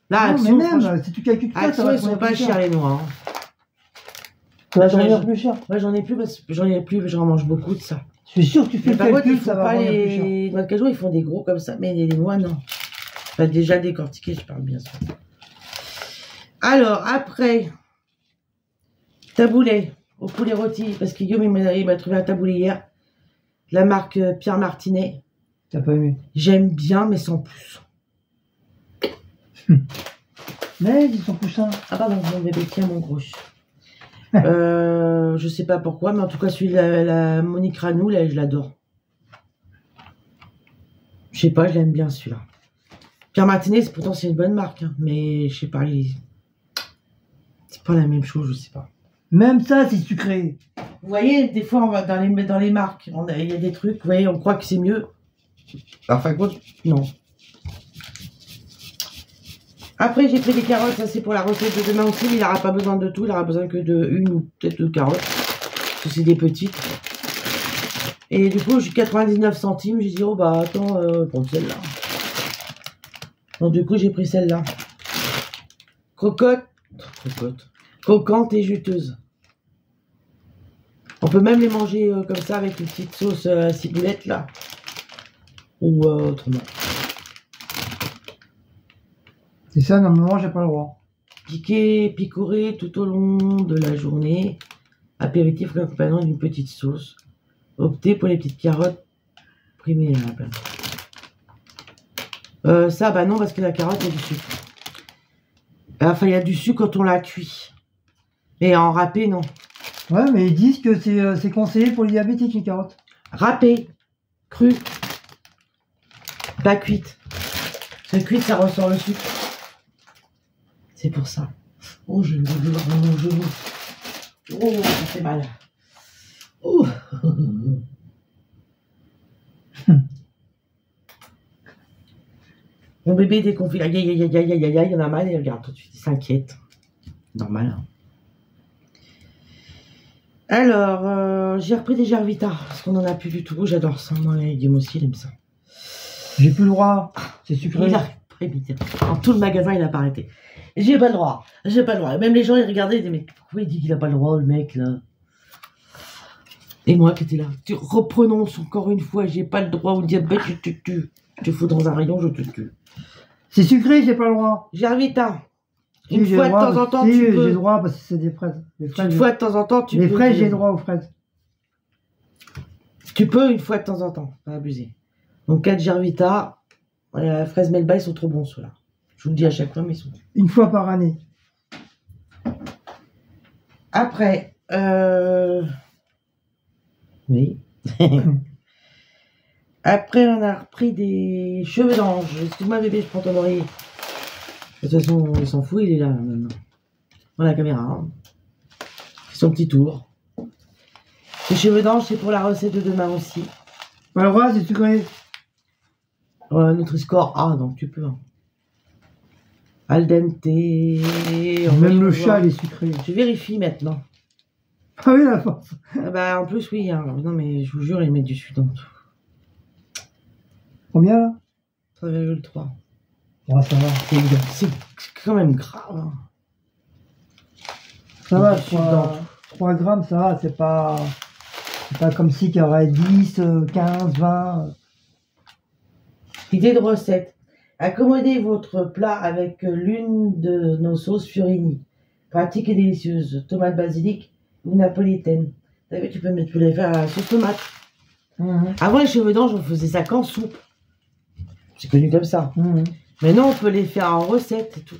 Là, Non, Action, mais même, si tu calcules tout ça, ça Action, va ils te sont revenir pas plus chers cher. les noix. Hein. Ça va te revenir plus cher. Moi, j'en ai plus parce que j'en ai plus, mais j'en mange beaucoup de ça. Je suis sûr que tu fais Mais le par contre, calcul, ils ça font va pas revenir plus cher. les noix de cajou, ils font des gros comme ça, mais les noix, non. Enfin, déjà décortiqué, je parle bien sûr. Alors, après, taboulet au poulet rôti, parce que Guillaume, il m'a trouvé un taboulet hier, de la marque Pierre Martinet. T'as pas aimé? J'aime bien, mais sans plus. Mais ils sont poussins. Ah pardon, mon bébé, tiens mon gros. Je sais pas pourquoi, mais en tout cas, celui de la Monique Ranou, là, je l'adore. Je sais pas, je l'aime bien celui-là. Pierre Martinet, pourtant c'est une bonne marque, hein, mais je sais pas, c'est pas la même chose, je sais pas. Même ça, c'est sucré. Vous voyez, des fois, on va dans les marques, il y a des trucs, vous voyez, on croit que c'est mieux. Enfin, non. Après, j'ai pris des carottes, ça c'est pour la recette de demain aussi, mais il n'aura pas besoin de tout, il n'aura besoin que de une ou peut-être deux carottes, parce que c'est des petites. Et du coup, j'ai 99 centimes, j'ai dit, oh bah attends, prends celle-là. Donc du coup, j'ai pris celle-là. Croquante et juteuse. On peut même les manger comme ça avec une petite sauce ciboulette là. Ou autrement. C'est ça, normalement, j'ai pas le droit. Piquer, picorer tout au long de la journée. Apéritif accompagnant d'une petite sauce. Optez pour les petites carottes primées. Ça, bah non, parce que la carotte, il y a du sucre. Enfin, il y a du sucre quand on la cuit. Mais en râpé, non. Ouais, mais ils disent que c'est conseillé pour les diabétiques, les carottes. Râpé, cru, pas cuite. Parce que cuite, ça ressort le sucre. C'est pour ça. Oh, je vais mon genou. Oh, ça fait mal. Oh. Mon bébé, dès qu'on fait aïe, aïe, aïe, aïe, aïe, aïe, aïe, il en a mal, il regarde tout de suite, il s'inquiète. Normal. Hein. Alors, j'ai repris des Gervita, parce qu'on en a plus du tout. J'adore ça, moi, et Guillaume aussi, il aime ça. J'ai plus le droit, c'est sucré. Il a prémité. Dans tout le magasin, il n'a pas arrêté. J'ai pas le droit, j'ai pas le droit. Même les gens, ils regardaient, ils disaient, mais pourquoi il dit qu'il n'a pas le droit, le mec, là? Et moi qui étais là, reprenonce encore une fois, j'ai pas le droit au diabète, je te tue. Je te fous dans un rayon, je te tue. C'est sucré, j'ai pas le droit. Gervita, Une Si, j'ai fois de droit, temps en temps, si, tu j'ai peux. droit parce que c'est des fraises. Une fois de temps en temps, tu les peux. fraises, j'ai droit aux fraises. Tu peux une fois de temps en temps, pas abuser. Donc 4 Gervita, fraises Melba, ils sont trop bons ceux-là. Je vous le dis à chaque fois, mais ils sont bons. Une fois par année. Après, oui. Après, on a repris des cheveux d'ange. Excuse-moi, bébé, je prends ton oreiller. De toute façon, il s'en fout, il est là maintenant. Voilà la caméra. Hein. C'est son petit tour. Les cheveux d'ange, c'est pour la recette de demain aussi. Le roi, si tu connais. Nutri-Score A, donc tu peux. Hein. Al dente. Même le chat, il est sucré. Je vérifie maintenant. Ah oui, la force. Ah bah, en plus, oui. Hein. Non, mais je vous jure, ils mettent du sucre dans tout. Combien là? 3,3. Oh, ça va. C'est quand même grave. Hein. Ça va, Du sucre dans 3 grammes, ça va. C'est pas comme si qu'il y aurait 10, 15, 20. Idée de recette. Accommodez votre plat avec l'une de nos sauces Fiorini. Pratique et délicieuse. Tomate basilic ou napolitaine. T'as vu, tu peux les faire à la sauce tomate. Avant, les cheveux d'ange, on faisait ça qu'en soupe. C'est connu comme ça. Maintenant, on peut les faire en recette et tout.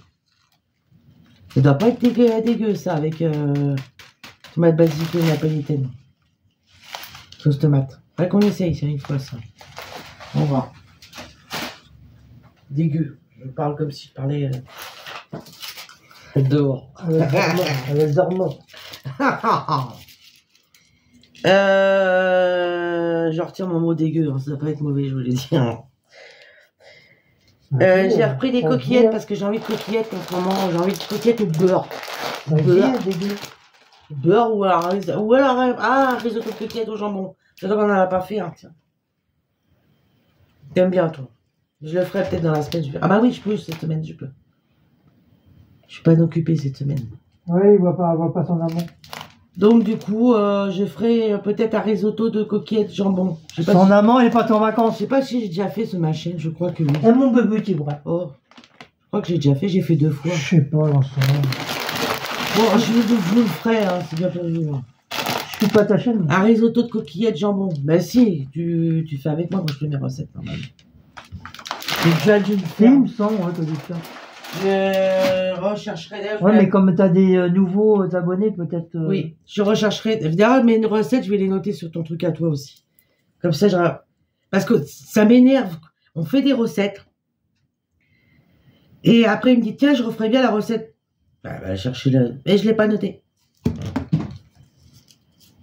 Ça doit pas être dégueu ça, avec tomate basilic ou napolitaine. Sauce tomate. Faudrait qu'on essaye, c'est une fois ça. On va. Dégueu. Je parle comme si je parlais dehors. Avec les hormones. Je retire mon mot dégueu, hein, ça doit pas être mauvais, je vous l'ai dit. Hein. J'ai repris des coquillettes parce que j'ai envie de coquillettes en ce moment. J'ai envie de coquillettes au beurre. Beurre ou alors risotto de coquillettes au jambon. J'adore qu'on n'en a pas fait. Hein, tiens. T'aimes bien toi. Je le ferai peut-être dans la semaine. Ah bah oui, je peux cette semaine, je peux. Je suis pas occupée cette semaine. Oui, il voit pas son amant. Donc du coup, je ferai peut-être un risotto de coquillettes jambon. Son amant, il est pas en Je vacances. sais pas si j'ai déjà fait sur ma chaîne, je crois que oui. Et mon bébé, tu vois. Oh, je crois que j'ai déjà fait, j'ai fait 2 fois. Je sais pas, j'en sais rien. Bon, je vous le ferai, hein, c'est bien pour vous. Hein. Je suis pas ta chaîne. Un risotto de coquillettes jambon. Ben si, tu fais avec moi quand je fais mes recettes normalement. Tu as dû le Si, faire. il me semble, ouais, t'as dit ça. Je rechercherai d'ailleurs. Ouais, mais comme t'as des nouveaux abonnés, peut-être. Oui, je rechercherai. D'ailleurs, mes recettes, je vais les noter sur ton truc à toi aussi. Comme ça, parce que ça m'énerve. On fait des recettes. Et après, il me dit, tiens, je referai bien la recette. Bah, chercher le. Et je ne l'ai pas noté.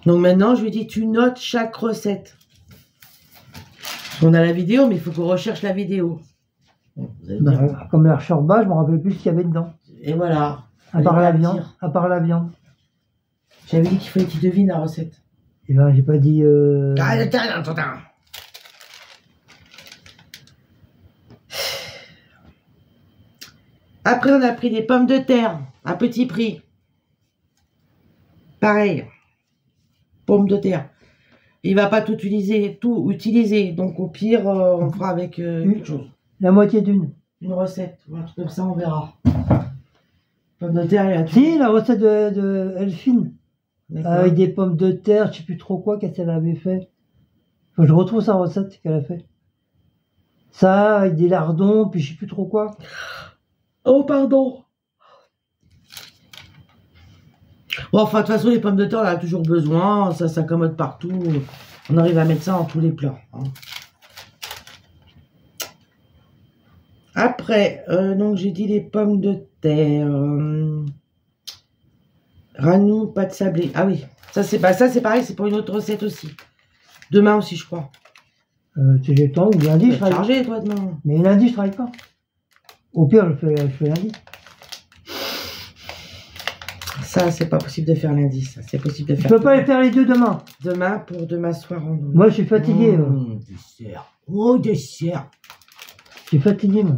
Donc maintenant, je lui dis, tu notes chaque recette. On a la vidéo, mais il faut qu'on recherche la vidéo. Bon, vous allez dire. Comme la shorba, je me rappelle plus ce qu'il y avait dedans. Et voilà. À part la viande. À part la viande. J'avais dit qu'il fallait que tu devines la recette. Et ben, j'ai pas dit. Attends. Après, on a pris des pommes de terre à petit prix. Pareil. Pommes de terre. Il va pas tout utiliser. Donc, au pire, on fera avec quelque chose. La moitié d'une. Une recette. Ou un truc comme ça, on verra. Pommes de terre, il y a tout. Si, la recette de Elfine. D'accord. Avec des pommes de terre, je sais plus trop quoi, qu'est-ce qu'elle avait fait. Faut que je retrouve sa recette qu'elle a fait. Ça, avec des lardons, puis je sais plus trop quoi. Oh, pardon. Bon, enfin, de toute façon, les pommes de terre, on en a toujours besoin. Ça s'accommode partout. On arrive à mettre ça dans tous les plats. Hein. Après, donc j'ai dit les pommes de terre. Ranou, pâte sablée. Ah oui, ça c'est pareil, c'est pour une autre recette aussi. Demain aussi, je crois. Si j'ai le temps, ou lundi, je Tu vas te travaille. charger, toi, demain. Mais lundi, je travaille pas. Au pire, je fais lundi. Ça, c'est pas possible de faire lundi, ça. C'est possible de Je faire. peux pas les faire les deux demain. Demain pour demain soir. Moi, je suis fatigué. Dessert. Oh, dessert. Je suis fatigué, moi.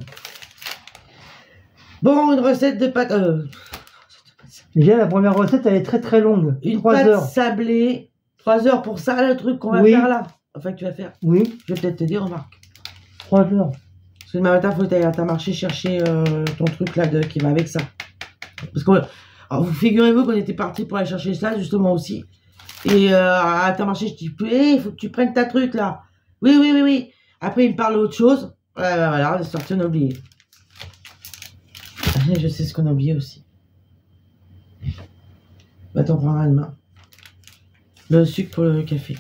Bon, une recette de pâte. Déjà, la première recette, elle est très très longue. Une 3 pâte heures. sablée. 3 heures pour ça, le truc qu'on va Oui. faire là. Enfin, que tu vas faire. Oui, Je vais peut-être te dire, remarque. 3 heures. Parce que demain matin, il faut que tu ailles à ta marché chercher ton truc là qui va avec ça. Parce que, alors, vous figurez-vous qu'on était parti pour aller chercher ça, justement aussi. Et à Intermarché, je dis, il faut que tu prennes ta truc, là. Oui, oui, oui, oui. Après, il me parle d'autre chose. Voilà, on est sorti, on a oublié. Je sais ce qu'on a oublié aussi. Bah, t'en prendras demain. Le sucre pour le café.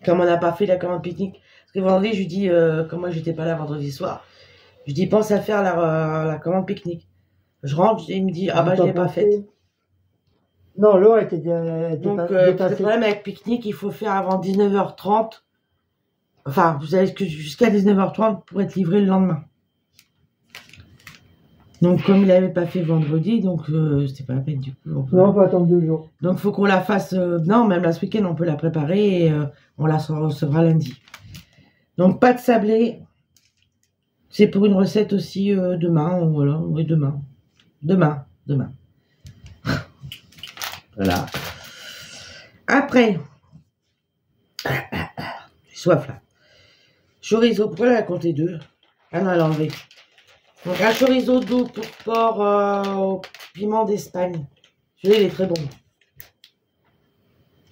Comme on n'a pas fait la commande pique-nique. Parce que vendredi, je lui dis, comme moi, j'étais pas là vendredi soir, je lui dis, pense à faire la commande pique-nique. Je rentre et il me dit, ah bah, je l'ai pas faite. Non, l'heure était Donc, dépassée. le problème avec pique-nique, il faut faire avant 19h30. Enfin, vous avez jusqu'à 19h30 pour être livré le lendemain. Donc, comme il n'avait pas fait vendredi, donc c'était pas la peine du coup. Non, on peut attendre 2 jours. Donc, il faut qu'on la fasse. Non, même là ce week-end, on peut la préparer et on la recevra lundi. Donc, pâte sablée. C'est pour une recette aussi demain. Voilà, oui, demain. Demain. Voilà. Après. J'ai soif là. Chorizo, pourquoi elle a compté 2? Ah non, elle a enlevé. Donc un chorizo doux pour porc au piment d'Espagne. Celui-là, il est très bon.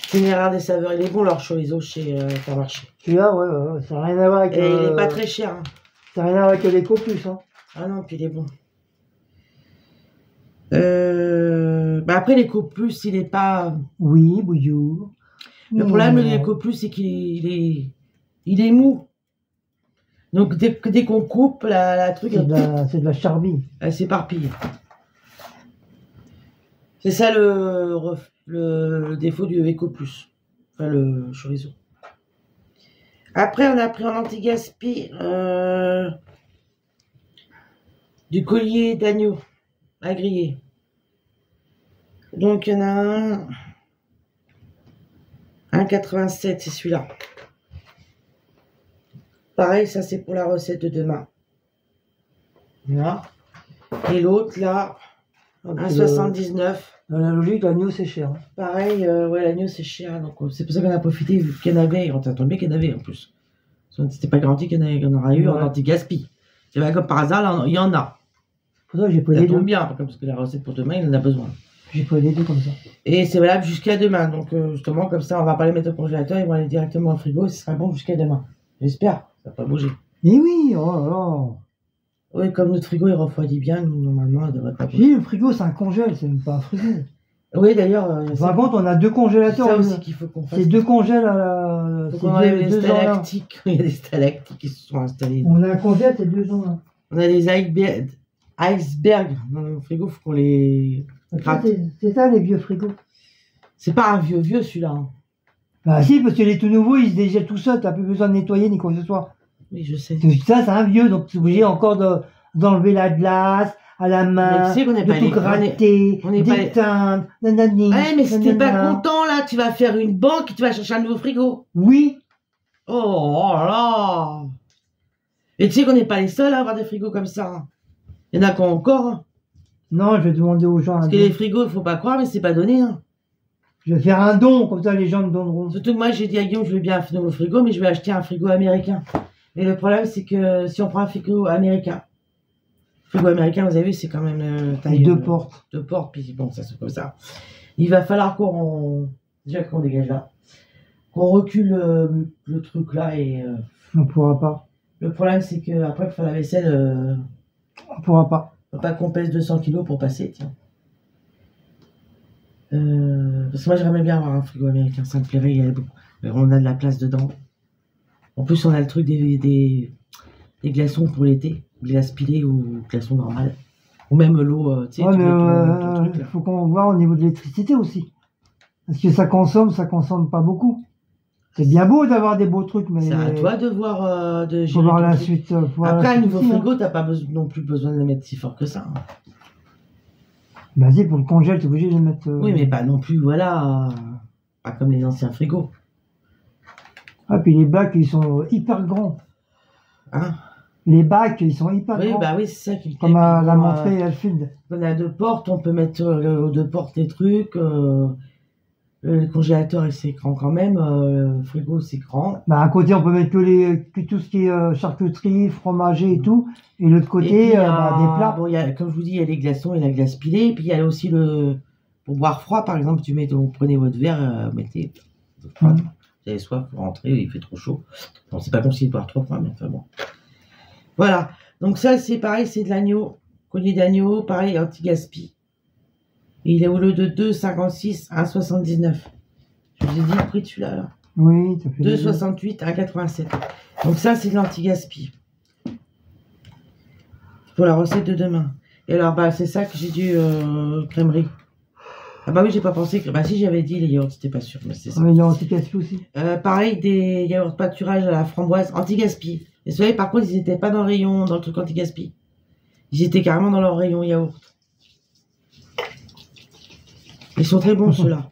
C'est une erreur des saveurs. Il est bon leur chorizo chez Intermarché. Celui-là, ouais, ça n'a rien à voir avec... Et il est pas très cher. Hein. Ça n'a rien à voir avec l'Ecoplus, hein. Ah non, puis il est bon. Bah après l'Ecoplus, il est pas... Oui, bonjour. Le problème de l'Ecoplus, c'est qu'il est mou. Donc dès qu'on coupe, la truc... C'est de la charbie. Elle s'éparpille. C'est ça le défaut du Ecoplus. Enfin, le chorizo. Après, on a pris en anti-gaspi du collier d'agneau à griller. Donc, il y en a un 1,87, c'est celui-là. Pareil, ça c'est pour la recette de demain. Voilà. Et l'autre, là, 1,79. Dans la logique, l'agneau c'est cher. Hein. Pareil, ouais, l'agneau c'est cher. Donc, c'est pour ça qu'on a profité, vu qu'il y en avait. On s'attendait qu'il y en avait en plus. C'était pas garanti qu'il y en aura eu en anti-gaspi. C'est vrai, comme par hasard, là, il y en a. Pour ça, j'ai pris les les deux. Ça tombe deux. bien, parce que la recette pour demain, il en a besoin. J'ai pris les deux comme ça. Et c'est valable jusqu'à demain. Donc, justement, comme ça, on va pas les mettre au congélateur, ils vont aller directement au frigo et ce sera bon jusqu'à demain. J'espère, ça va pas bouger. Mais oui, oh là là. Oui, comme notre frigo, il refroidit bien, nous, normalement, il devrait pas bouger. Oui, le frigo, c'est un congèle, c'est même pas un frigo. Oui, d'ailleurs. Par contre, on a 2 congélateurs. C'est ça aussi qu'il faut qu'on fasse. C'est 2 congèles à la. Donc, on enlève les stalactiques. Il y a des stalactiques qui se sont installés. On a un congèle, c'est 2 ans là. On a des icebergs dans le frigo, il faut qu'on les gratte. C'est ça, les vieux frigos. C'est pas un vieux celui-là. Hein. Bah si, parce que les tout nouveaux, ils se dégèlent tout seuls, t'as plus besoin de nettoyer ni quoi que ce soit. Oui, je sais. Ça, c'est un vieux, donc tu es obligé encore d'enlever la glace à la main, tu sais qu'on n'est de pas tout gratter, d'éteindre, nanani. Ouais, mais si t'es pas content, là, tu vas faire une banque et tu vas chercher un nouveau frigo. Oui. Oh là. Et tu sais qu'on n'est pas les seuls à avoir des frigos comme ça. Hein. Il y en a qui ont encore. Hein. Non, je vais demander aux gens. Parce que les frigos, il faut pas croire, mais c'est pas donné. Hein. Je vais faire un don, comme ça les gens me donneront. Surtout que moi, j'ai dit à Guillaume, je veux bien un nouveau frigo, mais je vais acheter un frigo américain. Et le problème, c'est que si on prend un frigo américain, frigo américain, vous avez vu, c'est quand même taille. 2 portes. 2 portes, puis bon, ça c'est comme ça. Il va falloir déjà qu'on dégage là, qu'on recule le truc là et. On pourra pas. Le problème, c'est que après pour faire la vaisselle, on pourra pas. Faut pas qu'on pèse 200 kilos pour passer, tiens. Parce que moi, j'aimerais bien avoir un frigo américain, ça me plairait, il y a beaucoup. On a de la place dedans. En plus, on a le truc des glaçons pour l'été, glace pilée ou glaçons normales. Ou même l'eau, tu sais. Ouais, mais il faut qu'on voit au niveau de l'électricité aussi. Parce que ça consomme pas beaucoup. C'est bien beau d'avoir des beaux trucs, mais... C'est à toi de voir, de gérer voir la suite. Après, un nouveau frigo, t'as pas non plus besoin de le mettre si fort que ça. Hein. Vas-y, pour le congèle, t'es obligé de le mettre... Oui, mais pas non plus, voilà. Pas comme les anciens frigos. Ah, puis les bacs, ils sont hyper grands. Hein? Les bacs, ils sont hyper grands. Oui, bah oui, c'est ça qui... Comme l'a montré Elfield. On a 2 portes, on peut mettre aux 2 portes des trucs. Le congélateur, c'est grand quand même. Le frigo, c'est grand. Bah, à côté, on peut mettre que tout ce qui est charcuterie, fromager et tout. Et l'autre Et côté, puis, des plats. bon, comme je vous dis, il y a les glaçons et la glace pilée. Et puis, il y a aussi pour boire froid, par exemple, vous prenez votre verre, mettez froid. Vous avez soif, vous rentrez, il fait trop chaud. Bon, c'est pas conseillé de boire trop froid, mais enfin bon. Voilà. Donc ça, c'est pareil, c'est de l'agneau. Collier d'agneau, pareil, anti-gaspi. Il est au lieu de 2,56, 1,79. Je vous ai dit le prix de celui-là, là. Oui, ça fait 2,68, 1,87. Donc ça, c'est de l'anti-gaspi. Pour la recette de demain. Et alors, bah, c'est ça que j'ai dû crèmerie. Ah bah oui, j'ai pas pensé que... Bah si, j'avais dit les yaourts, c'était pas sûr, mais c'est ça. Oui, il y a anti-gaspi aussi. Pareil, des yaourts pâturage à la framboise, anti-gaspi. Et ceux-là, par contre, ils étaient pas dans le rayon, dans le truc anti-gaspi. Ils étaient carrément dans leur rayon yaourt. Ils sont très bons, ceux-là.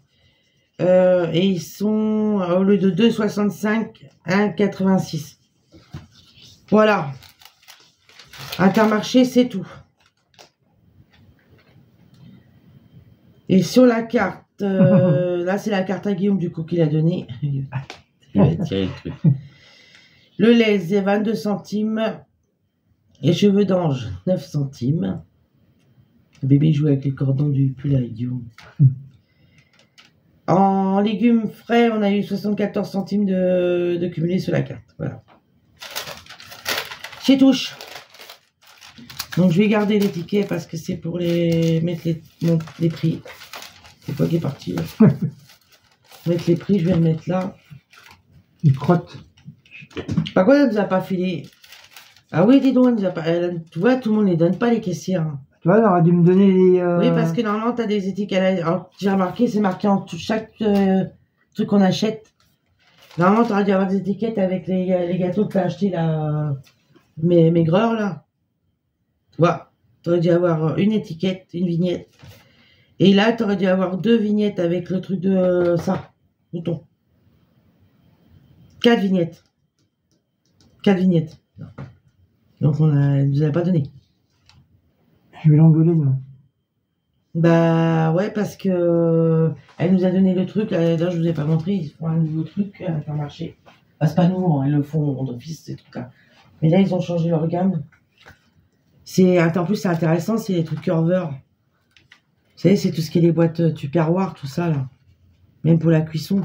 Et ils sont, au lieu de 2,65, 1,86. Voilà. Intermarché, c'est tout. Et sur la carte, là, c'est la carte à Guillaume, du coup, qu'il a donnée. Il va tirer le truc. Le lait, c'est 22 centimes. Les cheveux d'ange, 9 centimes. Le bébé joue avec les cordons du pull à Guillaume. En légumes frais, on a eu 74 centimes de cumulé sur la carte. Voilà. Chez Touche. Donc, je vais garder les tickets parce que c'est pour mettre les prix. C'est quoi qui est parti là? Mettre les prix, je vais le mettre là. Une crotte. Par contre, elle nous a pas filé. Ah oui, dis donc, elle nous a pas. Tu vois, tout le monde ne les donne pas, les caissières. Tu vois, elle aurait dû me donner les... Oui, parce que normalement, tu as des étiquettes. J'ai remarqué, c'est marqué en chaque truc qu'on achète. Normalement, tu aurais dû avoir des étiquettes avec les gâteaux que tu as achetés là. Maigreur là. Tu vois, tu aurais dû avoir une étiquette, une vignette. Et là, tu aurais dû avoir 2 vignettes avec le truc de ça, bouton. 4 vignettes. 4 vignettes. Donc, elle nous a pas donné. Je vais l'engueuler, moi. Bah ouais, parce que elle nous a donné le truc. Là, je vous ai pas montré. Ils font un nouveau truc à Intermarché. Bah, c'est pas nouveau, hein, ils le font d'office, ces trucs-là. Mais là, ils ont changé leur gamme. En plus, c'est intéressant, c'est les trucs curveur. Vous savez, c'est tout ce qui est les boîtes Tupperware, tout ça, là. Même pour la cuisson.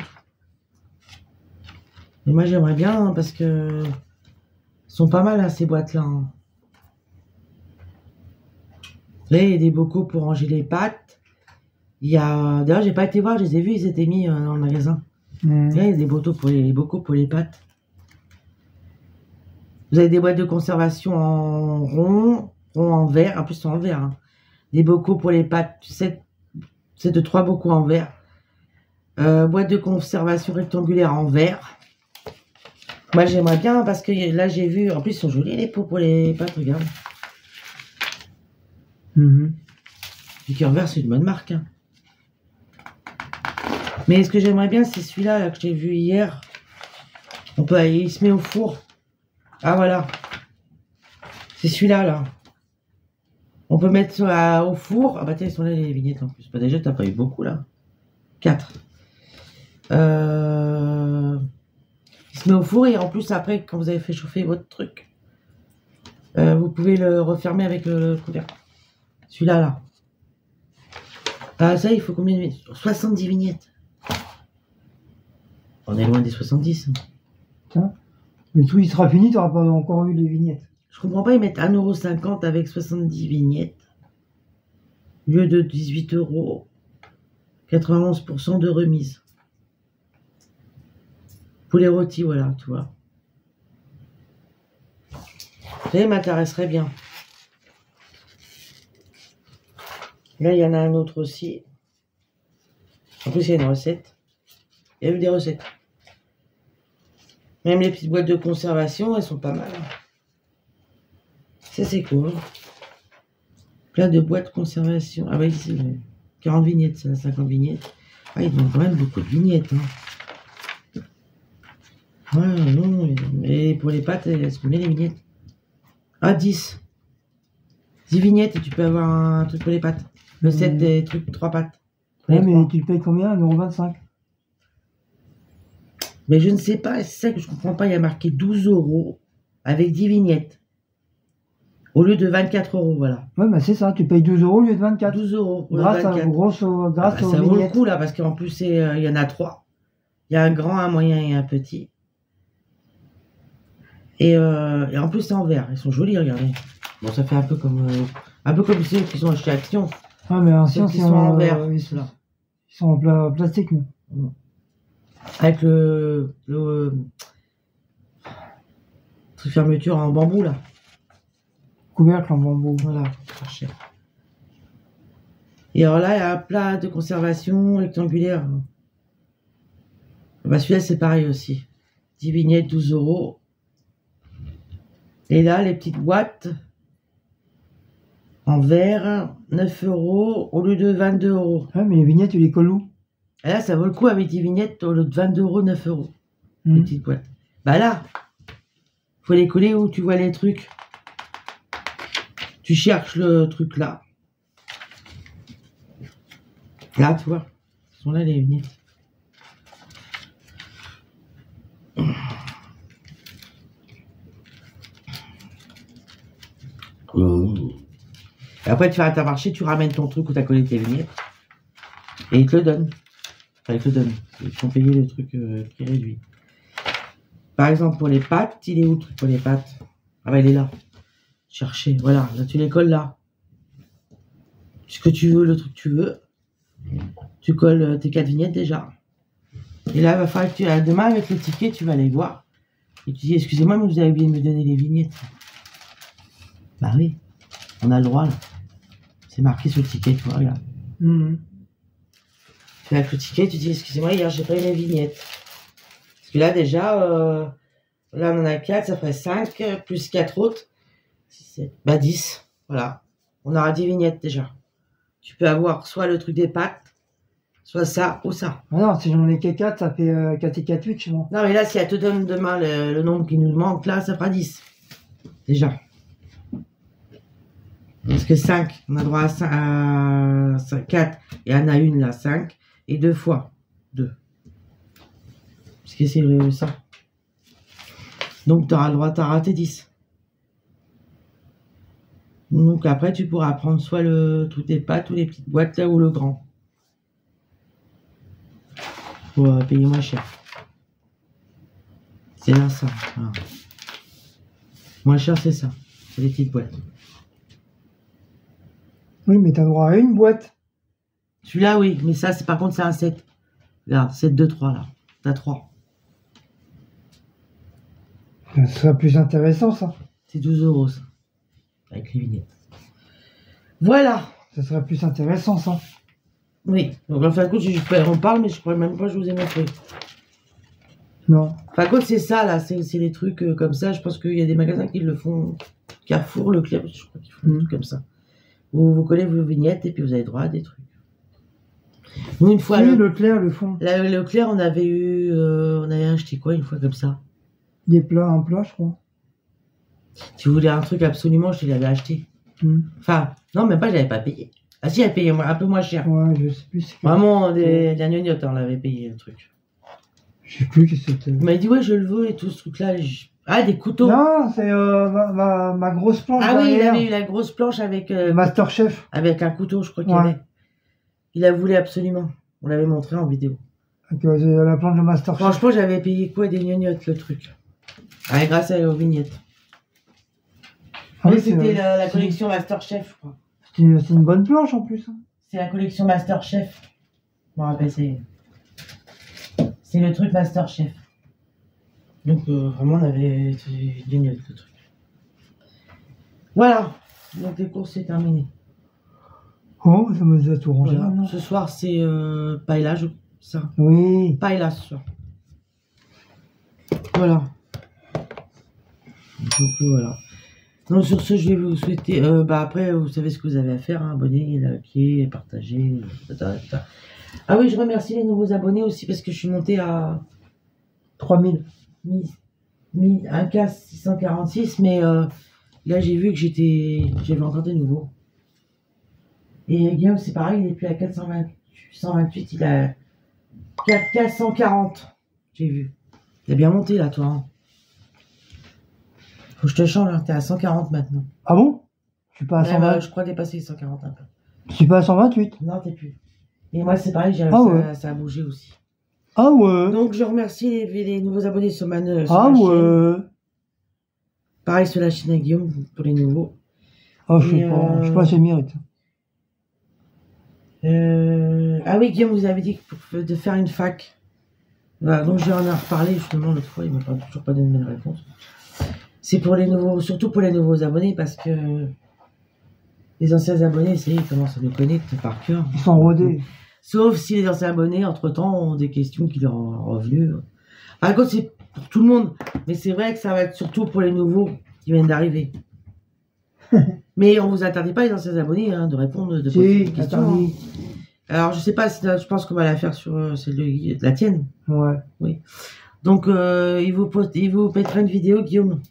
Mais moi, j'aimerais bien, hein, parce que... Elles sont pas mal, hein, ces boîtes-là. Hein. Là, il y a des bocaux pour ranger les pâtes. Il y a... D'ailleurs, j'ai pas été voir, je les ai vus, ils étaient mis dans le magasin. Là, il y a des bocaux pour les pâtes. Vous avez des boîtes de conservation en rond en verre. En plus, c'est en verre. Hein. Des bocaux pour les pâtes. C'est de 3 bocaux en verre. Boîte de conservation rectangulaire en verre. Moi, j'aimerais bien parce que là, j'ai vu... En plus, ils sont jolis, les pots pour les pâtes, regarde. Du cœur vert, c'est une bonne marque. Hein. Mais ce que j'aimerais bien, c'est celui-là là, que j'ai vu hier. Il se met au four. Ah, voilà. C'est celui-là, là. On peut mettre au four. Ah bah tiens, ils sont là les vignettes en plus. Bah déjà, t'as pas eu beaucoup là. 4. Il se met au four et en plus, après, quand vous avez fait chauffer votre truc, vous pouvez le refermer avec le couvercle. Celui-là, là. Ah, ça, il faut combien de vignettes? 70 vignettes. On est loin des 70. Hein. Le tout, il sera fini, tu n'auras pas encore eu les vignettes. Je comprends pas, ils mettent 1,50 € avec 70 vignettes. Au lieu de 18 €, 91% de remise. Poulet rôti, voilà, tu vois. Ça m'intéresserait bien. Là, il y en a un autre aussi. En plus, il y a une recette. Il y a eu des recettes. Même les petites boîtes de conservation, elles sont pas mal. Ça, c'est cool. Plein de boîtes de conservation. Ah bah ici, 40 vignettes, ça, 50 vignettes. Ah, ils ont quand même beaucoup de vignettes. Hein. Ouais, non. Et pour les pâtes, est-ce qu'on met les vignettes? Ah, 10. 10 vignettes et tu peux avoir un truc pour les pâtes. Le set des trucs 3 pâtes. Ouais, mais tu le payes combien? 1,25 €? Mais je ne sais pas, c'est ça que je comprends pas, il y a marqué 12 € avec 10 vignettes. Au lieu de 24 €, voilà. Ouais, bah c'est ça, tu payes 12 € au lieu de 24. 12 € au lieu de Grâce 24. grâce aux Ça vaut le vignettes. coup là, parce qu'en plus, il y en a 3. Il y a un grand, un moyen et un petit. Et en plus, c'est en verre. Ils sont jolis, regardez. Bon, ça fait un peu comme ceux qui sont chez Action. Ah, mais anciens, Ceux qui sont en verre. ils sont en plastique, nous. Avec le truc fermeture en bambou là. Couvercle en bambou. Voilà, très cher. Et alors là, il y a un plat de conservation rectangulaire. Bah, celui-là, c'est pareil aussi. 10 vignettes, 12 €. Et là, les petites boîtes en verre, 9 € au lieu de 22 €. Ouais, mais les vignettes, tu les colles où? Et là, ça vaut le coup avec 10 vignettes au lieu de 22 €, 9 €. Les petites boîtes. Bah là, faut les coller où tu vois les trucs. Tu cherches le truc là. Là, tu vois. Ce sont là les vignettes. Et après, tu vas à ta marché, tu ramènes ton truc où tu as collé tes vignettes. Et ils te le donnent. Enfin, ils te le donnent. Ils te font payer le truc qui est réduit. Par exemple, pour les pâtes, il est où le truc pour les pâtes? Ah bah, il est là. Chercher, voilà. Là, tu les colles là. Ce que tu veux, le truc que tu veux. Tu colles tes 4 vignettes déjà. Et là, il va falloir que demain, avec le ticket, tu vas aller voir. Et tu dis, excusez-moi, mais vous avez oublié de me donner les vignettes. Bah oui, on a le droit là. C'est marqué sur le ticket, tu vois, regarde. Tu vas avec le ticket, tu dis, excusez-moi, hier, j'ai pas eu les vignettes. Parce que là, déjà, là, on en a 4, ça ferait 5, plus 4 autres. 6, 7, bah 10, voilà. On aura 10 vignettes déjà. Tu peux avoir soit le truc des pâtes, soit ça ou ça. Ah non, si j'en ai que 4, ça fait 4 et 4, 8 chez moi. Non, mais là, si elle te donne demain le nombre qui nous manque, là, ça fera 10. Déjà. Parce que 5, on a droit à 4, et il y en a une là, 5, et 2 fois 2. Parce que c'est ça. Donc, tu auras le droit, tu auras tes 10. Donc, après, tu pourras prendre soit toutes les pâtes ou les petites boîtes là, ou le grand. Pour payer moins cher. C'est là, ça. Voilà. Moins cher, c'est ça. C'est les petites boîtes. Oui, mais t'as droit à une boîte. Celui-là, oui. Mais ça, par contre, c'est un 7. Là, 7, 2, 3, là. T'as 3. Ça serait plus intéressant, ça. C'est 12 €, ça. Avec les vignettes. Voilà. Ça serait plus intéressant, ça. Oui. Donc, en fin de compte, on parle, mais je crois même pas que je vous ai montré. Non. Enfin, quoi, c'est ça, là. C'est les trucs comme ça. Je pense qu'il y a des magasins qui le font. Carrefour, Leclerc, je crois qu'ils font des trucs comme ça. Vous collez vos vignettes et puis vous avez droit à des trucs. Nous, une fois. Oui, Leclerc le font. Leclerc, on avait acheté quoi une fois comme ça? Des plats, un plat, je crois. Si vous voulez un truc absolument, je te l'avais acheté. Enfin, non, même pas, je l'avais pas payé. Ah si, elle payé un peu moins cher. Ouais, je sais plus. Vraiment, des gnognottes, on l'avait payé le truc. Je sais plus qu'est-ce que c'était. Il m'a dit, ouais, je le veux et tout ce truc-là. Ah, des couteaux. Non, c'est ma grosse planche. Ah oui, il derrière. avait eu la grosse planche avec. Masterchef. Avec un couteau, je crois qu'il y Ouais. avait. Il la voulait absolument. On l'avait montré en vidéo. Avec la planche de Masterchef. Franchement, j'avais payé quoi des gnognottes, le truc. Ah, grâce aux vignettes. Ah oui, Mais c'était la collection Masterchef, je crois. C'est une bonne planche en plus. C'est la collection Masterchef. Je me rappelle, c'est le truc Masterchef. Donc, vraiment, on avait des gnognottes, le truc. Voilà. Donc, les courses, c'est terminé. Oh, ça me a tout rangé. Voilà. Non Ce soir, c'est paella, ça. Oui. Paella, ce soir. Voilà. Donc, voilà. Donc, sur ce, je vais vous souhaiter... après, vous savez ce que vous avez à faire. Hein, abonner, liker, partager. Ah oui, je remercie les nouveaux abonnés aussi parce que je suis montée à 3000. un cas 646. Mais là, j'ai vu que j'avais encore des nouveaux. Et Guillaume, c'est pareil, il est plus à 128, il a 440. J'ai vu. T'es bien monté là, toi. Hein. Faut que je te change, hein. T'es à 140 maintenant. Ah bon? Je suis pas à Ouais, 120. je crois dépasser les 140 un peu. Je suis pas à 128. Non, t'es plus. Et moi, c'est pareil, ça a bougé aussi. Ah ouais. Donc, je remercie les nouveaux abonnés sur ma chaîne. Pareil sur la chaîne à Guillaume pour les nouveaux. Ah, je sais pas si je mérite. Ah oui, Guillaume, vous avez dit de faire une fac. Voilà, donc, j'en ai reparlé justement l'autre fois, il m'a toujours pas donné de réponse. C'est pour les nouveaux, surtout pour les nouveaux abonnés, parce que les anciens abonnés, ils commencent à nous connaître par cœur. Ils sont rodés. Sauf si les anciens abonnés, entre-temps, ont des questions qui leur sont revenues. Par contre, c'est pour tout le monde. Mais c'est vrai que ça va être surtout pour les nouveaux qui viennent d'arriver. Mais on vous interdit pas, les anciens abonnés, hein, de répondre, de poser des questions. Hein. Alors, je sais pas, je pense qu'on va la faire sur celle de la tienne. Ouais. Oui. Donc, il vous mettra une vidéo, Guillaume,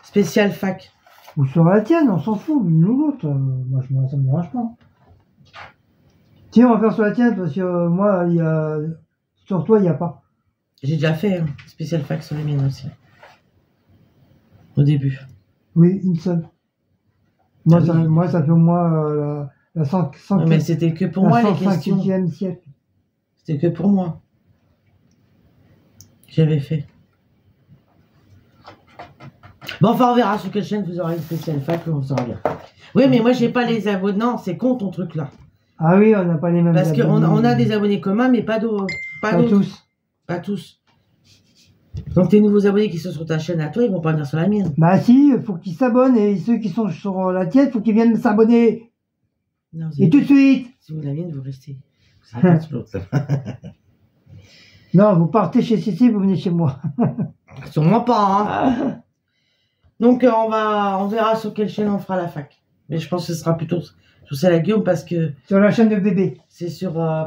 spéciale fac. Ou sur la tienne, on s'en fout, l'une ou l'autre. Moi, ça me dérange pas. Tiens, on va faire sur la tienne, parce que moi, sur toi, il n'y a pas. J'ai déjà fait un spécial fac sur les miennes aussi. Au début. Oui, une seule. Moi, ça fait au moins la 100, non, mais c'était que pour moi, les questions. 105e siècle. C'était que pour moi. J'avais fait. Bon, enfin, on verra sur quelle chaîne vous aurez une spéciale fac, on saura bien. Oui, mais moi, j'ai pas les abonnés. Non, c'est con ton truc là. Ah oui, on n'a pas les mêmes abonnés. Parce qu'on a des abonnés communs, mais pas d'autres. Pas tous. Pas tous. Donc tes nouveaux abonnés qui sont sur ta chaîne à toi, ils vont pas venir sur la mienne. Bah si, il faut qu'ils s'abonnent, et ceux qui sont sur la tienne, il faut qu'ils viennent s'abonner. Et tout de suite. Si vous la mienne, vous restez. Vous savez pas sur l'autre. Non, vous partez chez Cici, vous venez chez moi. Sûrement pas, hein. Donc on verra sur quelle chaîne on fera la fac. Mais je pense que ce sera plutôt sur celle à Guillaume parce que... Sur la chaîne de bébé. C'est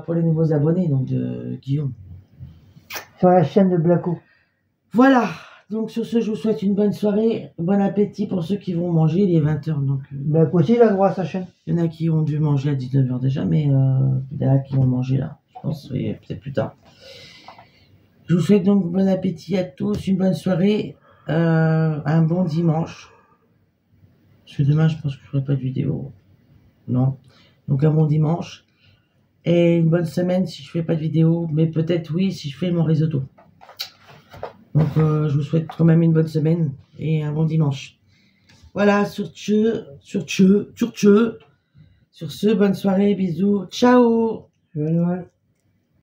pour les nouveaux abonnés, donc de Guillaume. Sur la chaîne de Blaco. Voilà. Donc sur ce, je vous souhaite une bonne soirée. Bon appétit pour ceux qui vont manger. Il est 20h. Donc, Blaco aussi, il a droit à sa chaîne. Il y en a qui ont dû manger à 19h déjà, mais il y en a qui vont manger là. Je pense peut-être plus tard. Je vous souhaite donc bon appétit à tous, une bonne soirée, un bon dimanche. Parce que demain, je pense que je ne ferai pas de vidéo. Non. Donc un bon dimanche. Et une bonne semaine si je ne fais pas de vidéo. Mais peut-être oui si je fais mon risotto. Donc je vous souhaite quand même une bonne semaine et un bon dimanche. Voilà, sur ce, bonne soirée, bisous, ciao. Joyeux Noël.